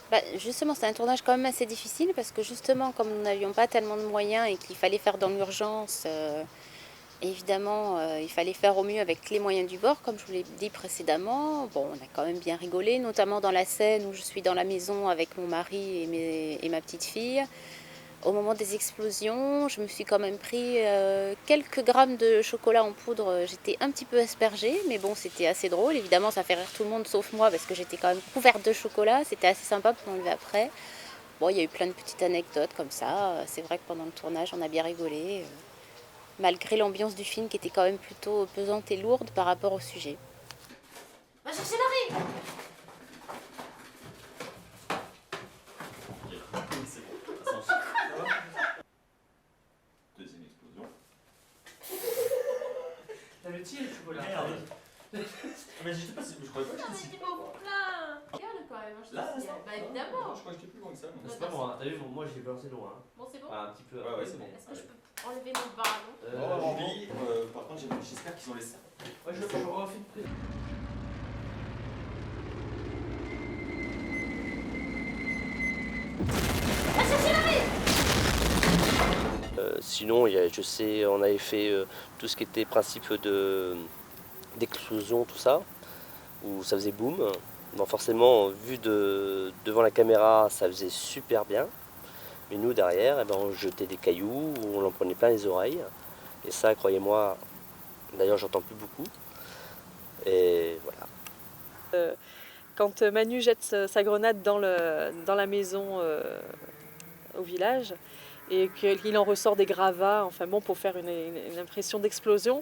Bah, justement, c'est un tournage quand même assez difficile parce que justement, comme nous n'avions pas tellement de moyens et qu'il fallait faire dans l'urgence, évidemment, il fallait faire au mieux avec les moyens du bord, comme je vous l'ai dit précédemment. Bon, on a quand même bien rigolé, notamment dans la scène où je suis dans la maison avec mon mari et ma petite fille. Au moment des explosions, je me suis quand même pris quelques grammes de chocolat en poudre. J'étais un petit peu aspergée, mais bon, c'était assez drôle. Évidemment, ça fait rire tout le monde sauf moi parce que j'étais quand même couverte de chocolat. C'était assez sympa pour m'enlever après. Bon, il y a eu plein de petites anecdotes comme ça. C'est vrai que pendant le tournage, on a bien rigolé. Malgré l'ambiance du film qui était quand même plutôt pesante et lourde par rapport au sujet. Va chercher Larry. Deuxième explosion. T'avais tiré le chocolat. Merde. Mais je sais pas si je croyais pas que Non, mais j'étais si. dis-moi au plein. Regarde quand même, je te Là, signale. ça. Bah évidemment. Non, je crois que j'étais plus loin que ça. Non, C'est pas moi, t'as vu, moi j'ai peur, c'est loin. Bon, c'est bon. Un petit peu. Ouais, c'est bon. Est-ce que je peux enlever mon ballon? J'ai envie. Par contre, j'espère qu'ils ont laissé. Ouais, je vais faire un film près. Va chercher Larry. Sinon, je sais, on avait fait tout ce qui était principe d'explosion, tout ça, où ça faisait boum. Donc forcément, vu devant la caméra, ça faisait super bien. Mais nous, derrière, eh ben, on jetait des cailloux, on en prenait plein les oreilles. Et ça, croyez-moi, d'ailleurs, j'entends plus beaucoup. Et voilà. Quand Manu jette sa grenade dans la maison au village, et qu'il en ressort des gravats, enfin bon, pour faire une impression d'explosion.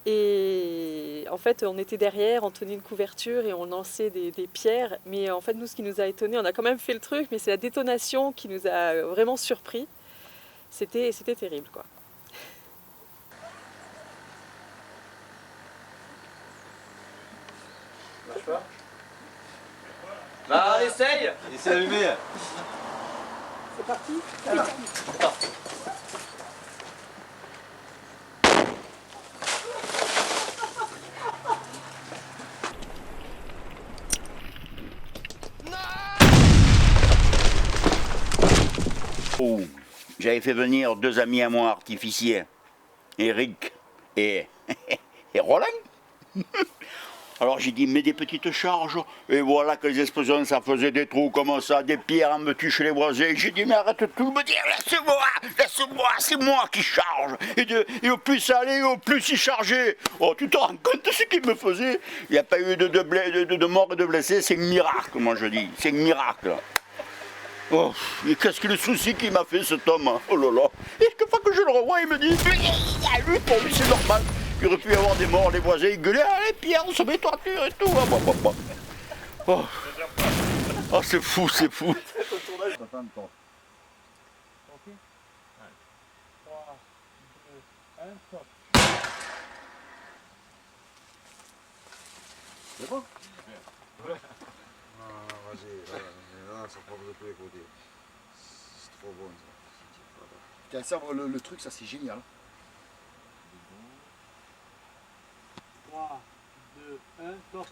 Et en fait, on était derrière, on tenait une couverture et on lançait des pierres. Mais en fait, nous, ce qui nous a étonnés, on a quand même fait le truc, mais c'est la détonation qui nous a vraiment surpris. C'était terrible, quoi. Marche pas. Bah, on essaye. Essaye d'allumer. C'est parti. Attends. j'avais fait venir 2 amis à moi artificiers, Eric et Roland. Alors j'ai dit, mets des petites charges, et voilà que les explosions, ça faisait des trous comme ça, des pierres à me tuer les voisins. J'ai dit, mais arrête tout, me dire, laisse-moi, c'est moi qui charge. Et au plus ça allait, au plus il chargeait. Oh, tu te rends compte de ce qu'il me faisait? Il n'y a pas eu de mort et de blessés, c'est un miracle, moi je dis, c'est un miracle. Oh, et qu'est-ce que le souci qu'il m'a fait cet homme, hein. Oh là là. Et chaque fois que je le revois, il me dit, lui, pour lui c'est normal. Il aurait pu y avoir des morts, les voisins, ils gueulaient, allez Pierre, on se met toiture et tout. Oh, oh c'est fou, c'est fou. C'est bon? Vas-y, là, ça prend de tous les côtés. C'est trop bon ça. Tiens, ça, le truc, ça c'est génial. 3, 2, 1, top.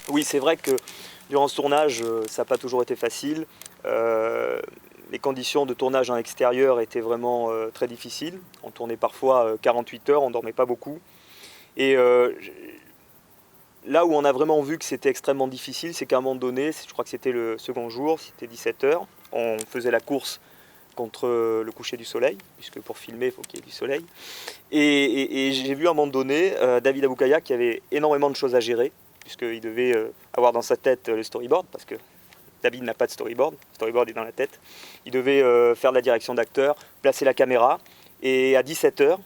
Oui, c'est vrai que durant ce tournage, ça n'a pas toujours été facile. Les conditions de tournage en extérieur étaient vraiment très difficiles. On tournait parfois 48 heures, on ne dormait pas beaucoup. Et là où on a vraiment vu que c'était extrêmement difficile, c'est qu'à un moment donné, je crois que c'était le second jour, c'était 17 heures, on faisait la course contre le coucher du soleil, puisque pour filmer, il faut qu'il y ait du soleil. Et j'ai vu à un moment donné David Aboukaya qui avait énormément de choses à gérer, puisqu'il devait avoir dans sa tête le storyboard, parce que David n'a pas de storyboard, le storyboard est dans la tête. Il devait faire de la direction d'acteur, placer la caméra, et à 17 h,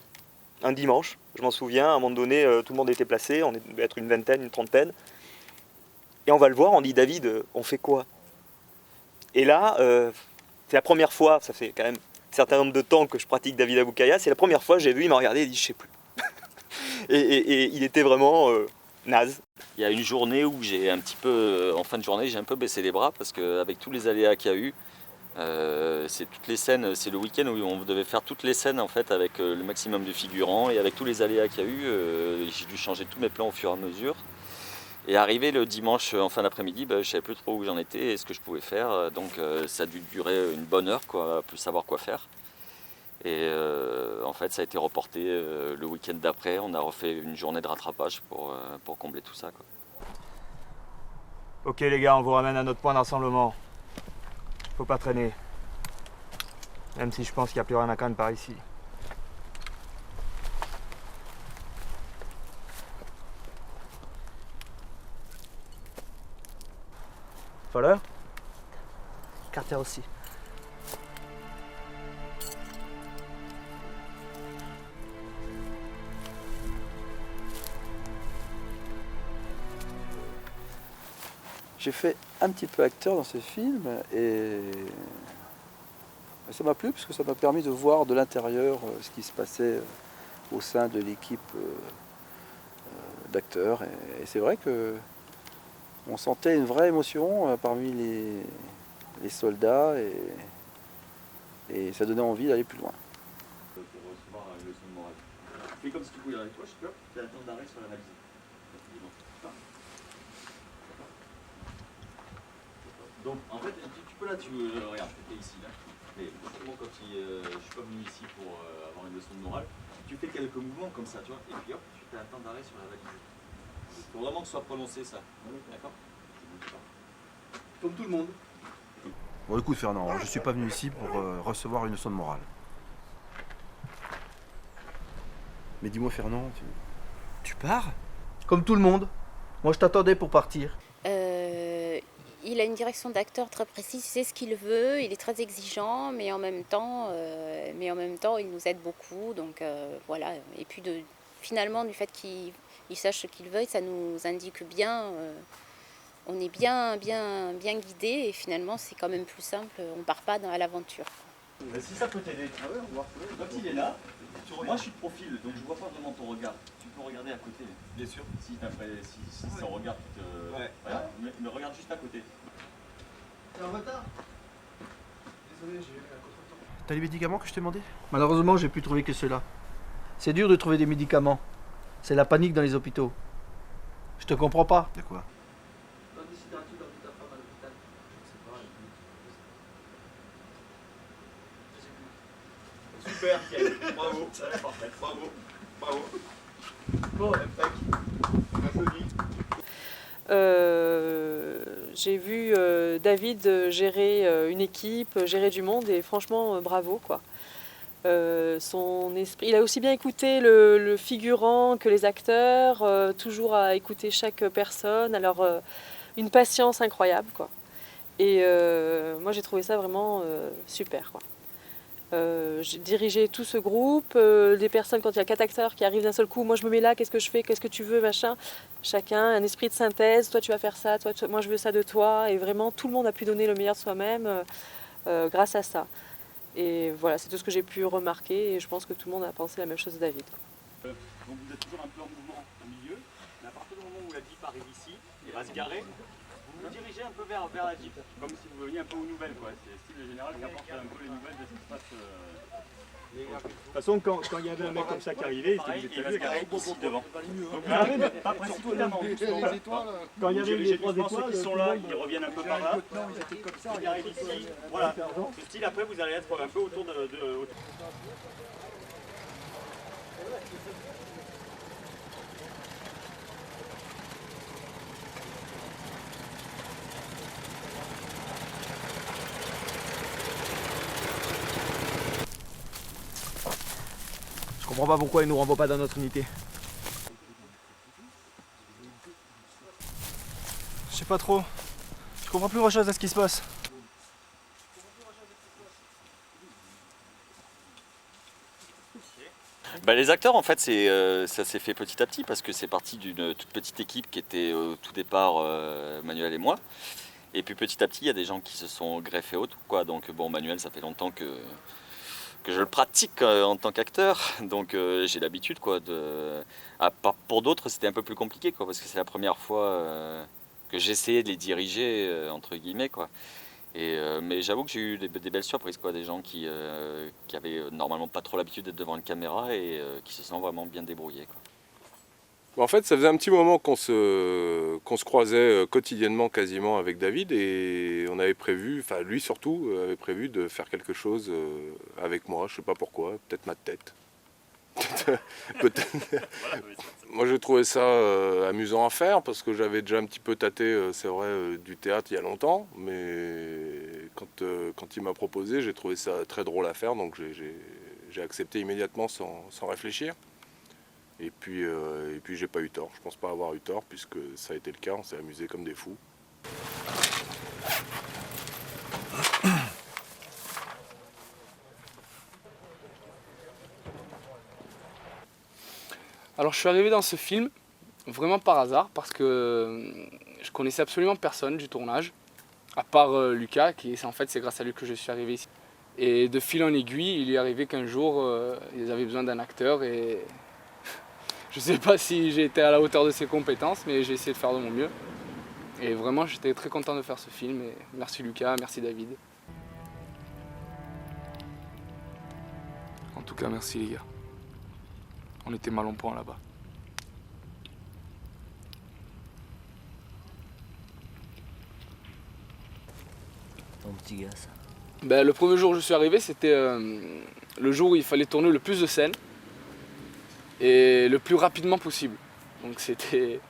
un dimanche, je m'en souviens, à un moment donné, tout le monde était placé, on devait être une vingtaine, une trentaine, et on va le voir, on dit, David, on fait quoi? Et là, c'est la première fois, ça fait quand même un certain nombre de temps que je pratique David Aboukaya, c'est la première fois que j'ai vu, il m'a regardé et dit, je sais plus. et il était vraiment naze. Il y a une journée où j'ai un petit peu, en fin de journée, j'ai un peu baissé les bras parce qu'avec tous les aléas qu'il y a eu, c'est toutes les scènes, c'est le week-end où on devait faire toutes les scènes en fait avec le maximum de figurants et avec tous les aléas qu'il y a eu, j'ai dû changer tous mes plans au fur et à mesure. Et arrivé le dimanche en fin d'après-midi, je ne savais plus trop où j'en étais et ce que je pouvais faire, donc ça a dû durer une bonne heure, quoi, plus savoir quoi faire. Et en fait, ça a été reporté le week-end d'après. On a refait une journée de rattrapage pour combler tout ça, quoi. Ok les gars, on vous ramène à notre point d'ensemble. Faut pas traîner. Même si je pense qu'il n'y a plus rien à craindre par ici. Voilà. Carter aussi. J'ai fait un petit peu acteur dans ce film et ça m'a plu parce que ça m'a permis de voir de l'intérieur ce qui se passait au sein de l'équipe d'acteurs. Et c'est vrai que on sentait une vraie émotion parmi les soldats et ça donnait envie d'aller plus loin. Pour recevoir une leçon de morale. Fais comme si tu pouvais avec toi, je peux. Tu as un temps d'arrêt sur la valise. Donc en fait, tu peux là, regarde, tu étais ici là. Mais justement quand je suis pas venu ici pour avoir une leçon de morale, tu fais quelques mouvements comme ça, tu vois, et puis hop, tu fais un temps d'arrêt sur la valise. Il faut vraiment que ce soit prononcé ça. D'accord? Comme tout le monde. Bon écoute Fernand, je suis pas venu ici pour recevoir une leçon de morale. Mais dis-moi Fernand, tu pars? Comme tout le monde. Moi je t'attendais pour partir. Il a une direction d'acteur très précise, il sait ce qu'il veut, il est très exigeant, mais en même temps, il nous aide beaucoup. Donc voilà. Et puis finalement, du fait qu'il sache ce qu'il veut, ça nous indique bien. On est bien guidé et finalement, c'est quand même plus simple. On ne part pas à l'aventure. Si ça peut t'aider. Ah ouais, on va retrouver. Quand il est là, moi je suis de profil, donc je vois pas vraiment ton regard. Tu peux regarder à côté. Bien sûr. Si son regard te... Ouais. Voilà. Mais regarde juste à côté. T'es en retard? Désolé, j'ai eu un contretemps. T'as les médicaments que je t'ai demandé? Malheureusement, j'ai pu trouver que ceux-là. C'est dur de trouver des médicaments. C'est la panique dans les hôpitaux. Je te comprends pas. De quoi? Super, Ken. Bravo. Ça a l'air parfait. Bravo. Bravo. Bon, impec. Applaudis. J'ai vu David gérer une équipe, gérer du monde et franchement bravo quoi. Son esprit, il a aussi bien écouté le figurant que les acteurs, toujours à écouter chaque personne, alors une patience incroyable quoi. Et moi j'ai trouvé ça vraiment super quoi. J'ai dirigé tout ce groupe, des personnes quand il y a 4 acteurs qui arrivent d'un seul coup, moi je me mets là, qu'est-ce que je fais, qu'est-ce que tu veux, machin. Chacun, un esprit de synthèse, toi tu vas faire ça, toi, moi je veux ça de toi, et vraiment tout le monde a pu donner le meilleur de soi-même grâce à ça. Et voilà, c'est tout ce que j'ai pu remarquer, et je pense que tout le monde a pensé la même chose de David. Donc vous êtes toujours un peu en mouvement au milieu, mais à partir du moment où la Jeep arrive ici, il va se garer, vous vous dirigez un peu vers la Jeep, comme si vous veniez un peu aux nouvelles, quoi. C'est style général qui apporte un peu les nouvelles de ce qui se passe. De toute façon, quand il y avait un mec comme ça qui arrivait, il va se garer ici devant. Donc vous arrivez, mais pas précipitamment. Quand il y avait les 3 étoiles, qui sont là, ils reviennent un peu par là. Ils arrivent ici. Voilà. Ce style, après, vous allez être un peu autour de... Je comprends pas pourquoi il nous renvoie pas dans notre unité. Je sais pas trop. Je comprends plus grand chose à ce qui se passe. Bah, les acteurs, en fait, ça s'est fait petit à petit parce que c'est parti d'une toute petite équipe qui était au tout départ Manuel et moi. Et puis petit à petit, il y a des gens qui se sont greffés autour, quoi. Donc bon, Manuel, ça fait longtemps que je le pratique en tant qu'acteur, donc j'ai l'habitude, quoi. Pour d'autres, c'était un peu plus compliqué, quoi, parce que c'est la première fois que j'essayais de les diriger, entre guillemets, quoi. Mais j'avoue que j'ai eu des belles surprises, quoi, des gens qui avaient normalement pas trop l'habitude d'être devant une caméra et qui se sont vraiment bien débrouillés, quoi. En fait, ça faisait un petit moment qu'on se croisait quotidiennement quasiment avec David et on avait prévu, enfin lui surtout, avait prévu de faire quelque chose avec moi, je sais pas pourquoi, peut-être ma tête. Peut-être. Moi j'ai trouvé ça amusant à faire parce que j'avais déjà un petit peu tâté, c'est vrai, du théâtre il y a longtemps, mais quand il m'a proposé, j'ai trouvé ça très drôle à faire, donc j'ai accepté immédiatement sans réfléchir. Et puis j'ai pas eu tort, je pense pas avoir eu tort puisque ça a été le cas, on s'est amusé comme des fous. Alors je suis arrivé dans ce film vraiment par hasard parce que je connaissais absolument personne du tournage, à part Lucas, en fait c'est grâce à lui que je suis arrivé ici. Et de fil en aiguille, il est arrivé qu'un jour ils avaient besoin d'un acteur et je ne sais pas si j'ai été à la hauteur de ses compétences, mais j'ai essayé de faire de mon mieux. Et vraiment, j'étais très content de faire ce film. Et merci Lucas, merci David. En tout cas, merci les gars. On était mal en point là-bas. Ton petit gars, ça. Ben, le premier jour où je suis arrivé, c'était le jour où il fallait tourner le plus de scènes. Et le plus rapidement possible. Donc c'était...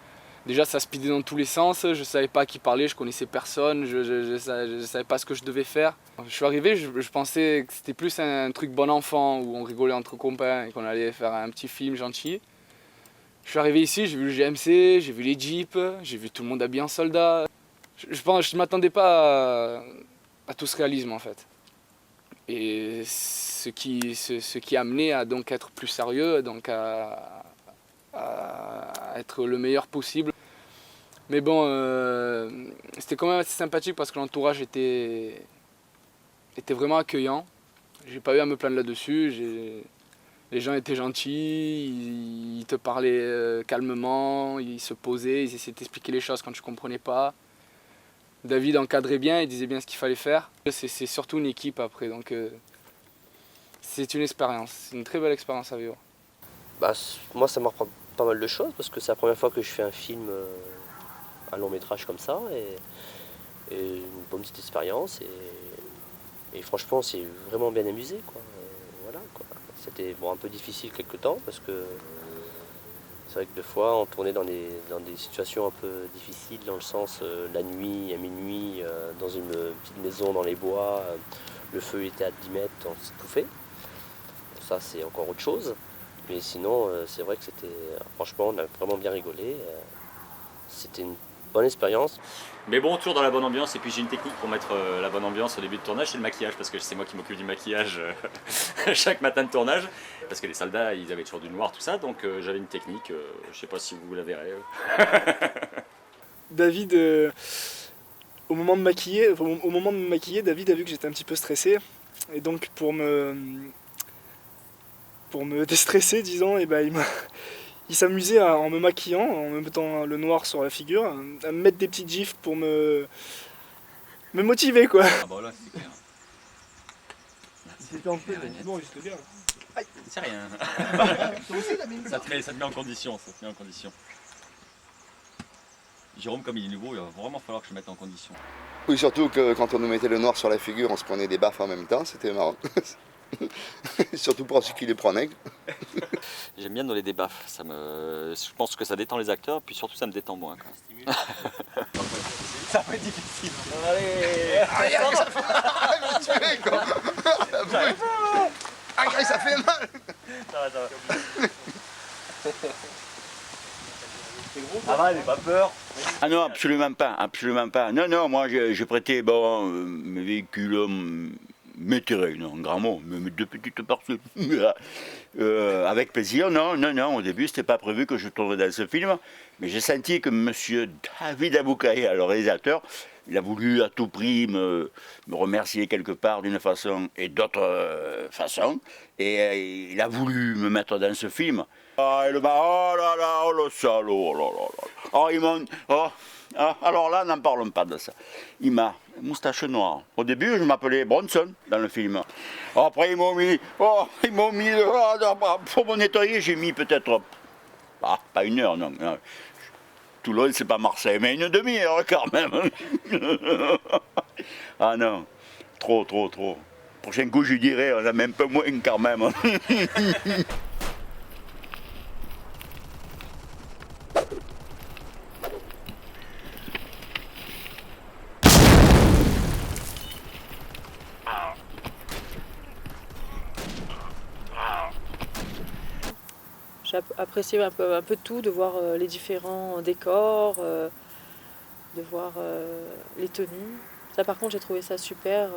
Déjà ça speedait dans tous les sens, je savais pas à qui parler, je connaissais personne, je savais pas ce que je devais faire. Je suis arrivé, je pensais que c'était plus un truc bon enfant où on rigolait entre copains et qu'on allait faire un petit film gentil. Je suis arrivé ici, j'ai vu le GMC, j'ai vu les Jeeps, j'ai vu tout le monde habillé en soldat. Je m'attendais pas à tout ce réalisme en fait. Et ce qui a amené à donc être plus sérieux, donc à être le meilleur possible. Mais bon, c'était quand même assez sympathique parce que l'entourage était vraiment accueillant. J'ai pas eu à me plaindre là-dessus. Les gens étaient gentils, ils te parlaient calmement, ils se posaient, ils essayaient d'expliquer les choses quand je comprenais pas. David encadrait bien, il disait bien ce qu'il fallait faire. C'est surtout une équipe après, donc c'est une expérience, c'est une très belle expérience à vivre. Bah, moi ça m'apprend pas mal de choses parce que c'est la première fois que je fais un film, un long métrage comme ça et une bonne petite expérience et franchement on s'est vraiment bien amusé quoi. Voilà quoi. C'était bon, un peu difficile quelque temps parce que c'est vrai que des fois on tournait dans des situations un peu difficiles dans le sens la nuit, à minuit, dans une petite maison dans les bois, le feu était à 10 mètres, on s'étouffait. Ça c'est encore autre chose. Mais sinon c'est vrai que c'était, franchement on a vraiment bien rigolé. C'était une bonne expérience. Mais bon, toujours dans la bonne ambiance, et puis j'ai une technique pour mettre la bonne ambiance au début de tournage, c'est le maquillage, parce que c'est moi qui m'occupe du maquillage chaque matin de tournage, parce que les soldats, ils avaient toujours du noir, tout ça, donc j'avais une technique, je sais pas si vous la verrez. David, au moment de me maquiller, David a vu que j'étais un petit peu stressé, et donc pour me déstresser, disons, et ben il s'amusait en me maquillant, en me mettant le noir sur la figure, à me mettre des petites gifs pour me motiver, quoi. Ah bah là, c'est clair. C'était en fait, bon, juste bien. C'est rien. Ça te met en condition, ça te met en condition. Jérôme, comme il est nouveau, il va vraiment falloir que je me mette en condition. Oui, surtout que quand on nous mettait le noir sur la figure, on se prenait des baffes en même temps, c'était marrant. Surtout pour ceux qui les prenaient. J'aime bien donner des baffes, je pense que ça détend les acteurs, puis surtout ça me détend moins. Ça va être difficile. Allez, ça fait mal, me tuer, quoi. Aïe, ça fait mal. Ça va, n'aie pas peur. Ah non, absolument pas, absolument pas. Non, non, moi j'ai prêté mes véhicules métérés, non, en grand mot, mais de petites parcelles. Avec plaisir, non, non, non, au début c'était pas prévu que je tournerais dans ce film, mais j'ai senti que monsieur David Aboukaïa, le réalisateur, il a voulu à tout prix me remercier quelque part d'une façon et d'autres façons, et il a voulu me mettre dans ce film. Ah, oh là là, oh le salaud, oh là là là. Oh, ils m'ont... alors là, n'en parlons pas de ça. Il m'a moustache noire. Au début, je m'appelais Bronson dans le film. Après, ils m'ont mis... pour me nettoyer, j'ai mis peut-être... pas une heure, non. Toulon, c'est pas Marseille, mais une demi-heure quand même. Ah non, trop. Prochain coup, je dirais, on a même peu moins quand même. J'ai apprécié un peu tout, de voir les différents décors, de voir les tenues. Ça par contre j'ai trouvé ça super,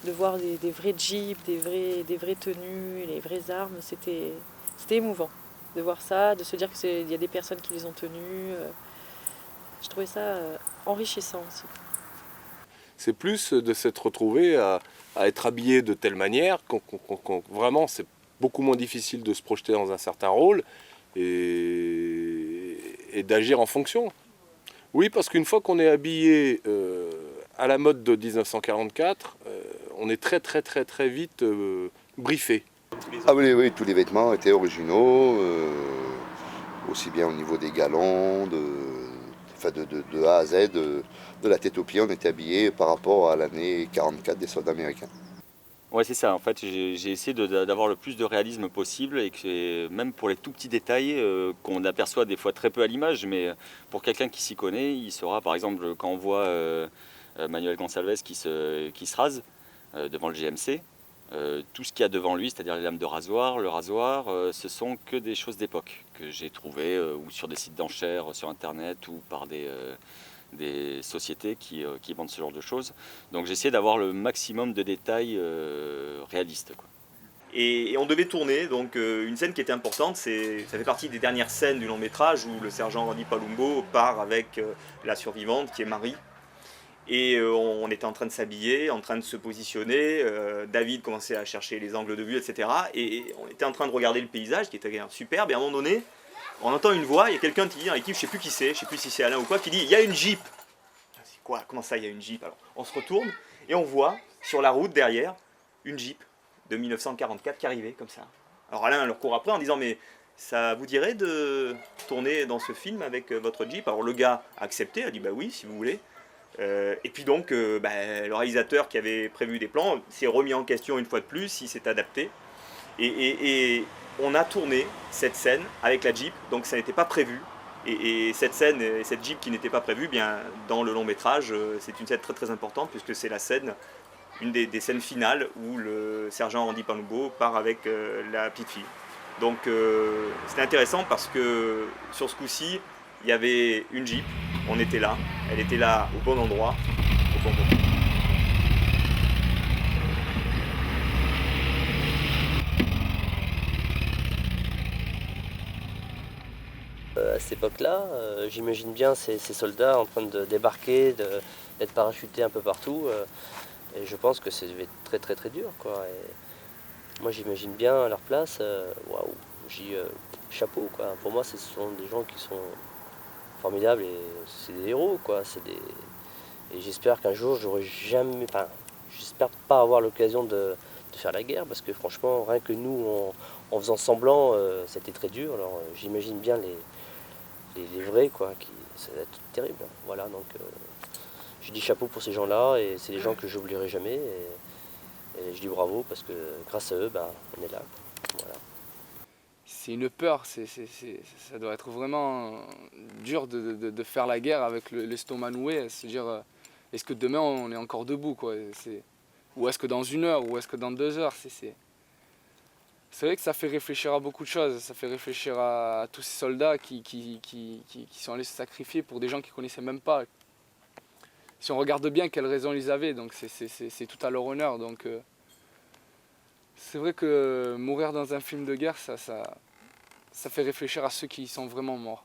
de voir des vrais jeeps, des vraies tenues, les vraies armes, c'était émouvant de voir ça, de se dire qu'il y a des personnes qui les ont tenues. J'ai trouvé ça enrichissant aussi. C'est plus de s'être retrouvé à être habillé de telle manière vraiment c'est beaucoup moins difficile de se projeter dans un certain rôle et d'agir en fonction. Oui, parce qu'une fois qu'on est habillé à la mode de 1944, on est très vite briefé. Ah oui, tous les vêtements étaient originaux, aussi bien au niveau des galons, de A à Z, de la tête aux pieds, on était habillés par rapport à l'année 44 des soldats américains. Ouais, c'est ça. En fait, j'ai essayé d'avoir le plus de réalisme possible, et que même pour les tout petits détails qu'on aperçoit des fois très peu à l'image, mais pour quelqu'un qui s'y connaît, il saura, par exemple, quand on voit Manuel Gonçalves qui se rase devant le GMC, tout ce qu'il y a devant lui, c'est-à-dire les lames de rasoir, le rasoir, ce sont que des choses d'époque que j'ai trouvées ou sur des sites d'enchères sur Internet ou par des sociétés qui vendent ce genre de choses. Donc j'ai essayé d'avoir le maximum de détails réalistes, quoi. Et on devait tourner donc une scène qui était importante, ça fait partie des dernières scènes du long métrage où le sergent Randy Palumbo part avec la survivante qui est Marie. Et on était en train de s'habiller, en train de se positionner, David commençait à chercher les angles de vue, etc. Et on était en train de regarder le paysage qui était superbe, et à un moment donné, on entend une voix, il y a quelqu'un qui dit dans l'équipe, je sais plus qui c'est, je sais plus si c'est Alain ou quoi, qui dit il y a une Jeep. C'est quoi? Comment ça il y a une Jeep? Alors on se retourne et on voit sur la route derrière une Jeep de 1944 qui arrivait comme ça. Alors Alain leur court après en disant mais ça vous dirait de tourner dans ce film avec votre Jeep? Alors le gars a accepté, a dit bah oui si vous voulez. Et puis donc le réalisateur qui avait prévu des plans s'est remis en question une fois de plus, il s'est adapté. Et on a tourné cette scène avec la Jeep, donc ça n'était pas prévu. Et cette scène, et cette Jeep qui n'était pas prévue, bien, dans le long métrage, c'est une scène très très importante puisque c'est la scène, une des scènes finales où le sergent Andy Panubo part avec la petite fille. Donc c'était intéressant parce que sur ce coup-ci, il y avait une Jeep, on était là, elle était là au bon endroit, au bon moment. À cette époque-là, j'imagine bien ces soldats en train de débarquer, d'être parachutés un peu partout. Et je pense que ça devait être très très très dur, quoi. Et moi j'imagine bien à leur place, waouh, j'ai chapeau, quoi. Pour moi ce sont des gens qui sont formidables et c'est des héros, quoi. Et j'espère qu'un jour j'aurai jamais, enfin, j'espère pas avoir l'occasion de faire la guerre, parce que franchement rien que nous en faisant semblant, c'était très dur. Alors j'imagine bien les vrais, quoi, ça va être terrible. Voilà, donc je dis chapeau pour ces gens-là, et c'est des gens que j'oublierai jamais, et je dis bravo parce que grâce à eux, on est là. Voilà. C'est une peur, ça doit être vraiment dur de faire la guerre avec l'estomac noué, se dire est-ce que demain on est encore debout, quoi, ou est-ce que dans 1 heure, ou est-ce que dans 2 heures, c'est vrai que ça fait réfléchir à beaucoup de choses, ça fait réfléchir à tous ces soldats qui sont allés se sacrifier pour des gens qu'ils ne connaissaient même pas. Si on regarde bien quelles raisons ils avaient, donc c'est tout à leur honneur. Donc c'est vrai que mourir dans un film de guerre, ça fait réfléchir à ceux qui sont vraiment morts.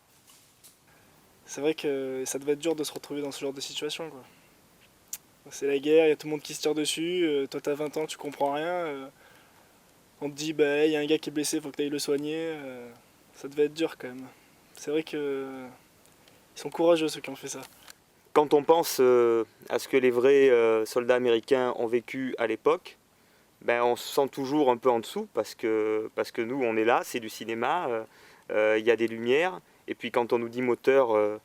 C'est vrai que ça devait être dur de se retrouver dans ce genre de situation, quoi. C'est la guerre, il y a tout le monde qui se tire dessus, toi t'as 20 ans, tu comprends rien. On te dit, il y a un gars qui est blessé, il faut que tu ailles le soigner. Ça devait être dur quand même. C'est vrai qu'ils sont courageux ceux qui ont fait ça. Quand on pense à ce que les vrais soldats américains ont vécu à l'époque, on se sent toujours un peu en dessous parce que nous, on est là, c'est du cinéma, il y a des lumières. Et puis quand on nous dit moteur,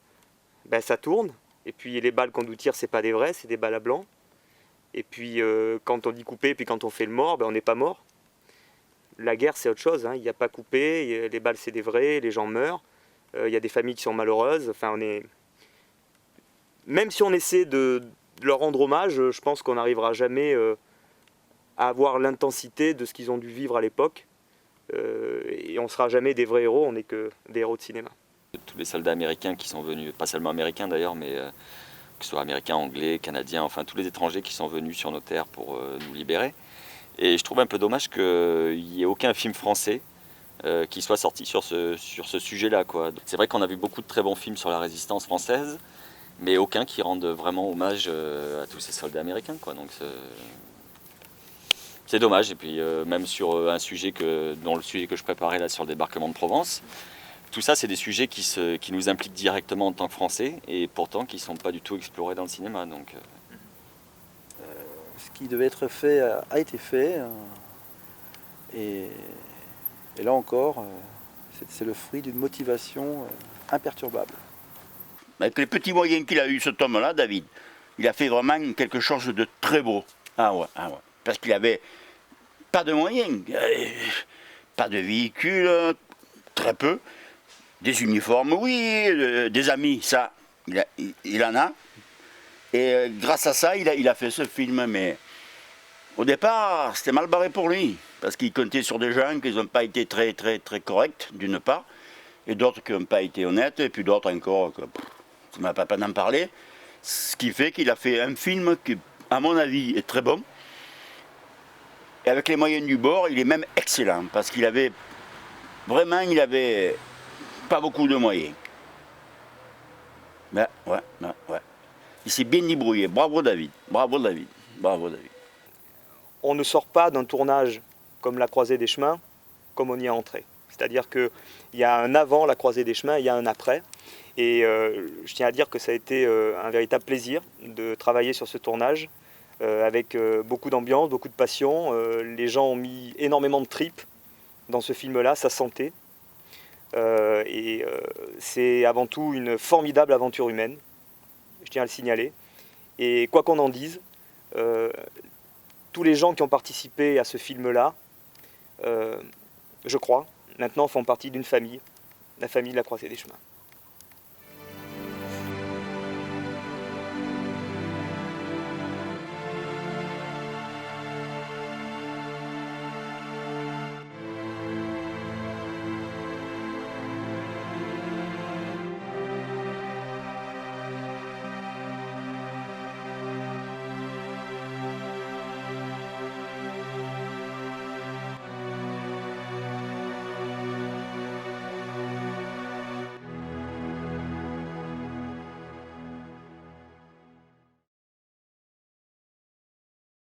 ça tourne. Et puis les balles qu'on nous tire, c'est pas des vraies, c'est des balles à blanc. Et puis quand on dit couper, puis quand on fait le mort, on n'est pas mort. La guerre, c'est autre chose, hein. Il n'y a pas coupé, les balles, c'est des vrais, les gens meurent, il y a des familles qui sont malheureuses. Enfin, même si on essaie de leur rendre hommage, je pense qu'on n'arrivera jamais à avoir l'intensité de ce qu'ils ont dû vivre à l'époque. Et on ne sera jamais des vrais héros, on n'est que des héros de cinéma. Tous les soldats américains qui sont venus, pas seulement américains d'ailleurs, mais que ce soit américains, anglais, canadiens, enfin tous les étrangers qui sont venus sur nos terres pour nous libérer. Et je trouve un peu dommage qu'il n'y ait aucun film français qui soit sorti sur ce sujet-là, quoi. C'est vrai qu'on a vu beaucoup de très bons films sur la résistance française, mais aucun qui rende vraiment hommage à tous ces soldats américains, quoi. Donc c'est dommage. Et puis même sur un sujet dont le sujet que je préparais là sur le débarquement de Provence, tout ça c'est des sujets qui nous impliquent directement en tant que Français, et pourtant qui ne sont pas du tout explorés dans le cinéma. Donc, ce qui devait être fait a été fait, et là encore, c'est le fruit d'une motivation imperturbable. Avec les petits moyens qu'il a eu, cet homme-là, David, il a fait vraiment quelque chose de très beau. Ah ouais. Parce qu'il n'avait pas de moyens, pas de véhicules, très peu. Des uniformes, oui, des amis, ça, il en a. Et grâce à ça, il a fait ce film. Mais au départ, c'était mal barré pour lui. Parce qu'il comptait sur des gens qui n'ont pas été très, très, très corrects, d'une part. Et d'autres qui n'ont pas été honnêtes. Et puis d'autres encore, ça ne m'a pas peine d'en parler. Ce qui fait qu'il a fait un film qui, à mon avis, est très bon. Et avec les moyens du bord, il est même excellent. Parce qu'il avait, vraiment, pas beaucoup de moyens. Mais ouais. Il s'est bien débrouillé. Bravo David. On ne sort pas d'un tournage comme la Croisée des Chemins comme on y est entré. C'est-à-dire qu'il y a un avant la Croisée des Chemins, il y a un après. Et je tiens à dire que ça a été un véritable plaisir de travailler sur ce tournage avec beaucoup d'ambiance, beaucoup de passion. Les gens ont mis énormément de tripes dans ce film-là, ça se sentait. C'est avant tout une formidable aventure humaine, je tiens à le signaler. Et quoi qu'on en dise, tous les gens qui ont participé à ce film-là je crois, maintenant font partie d'une famille, la famille de la Croisée des Chemins.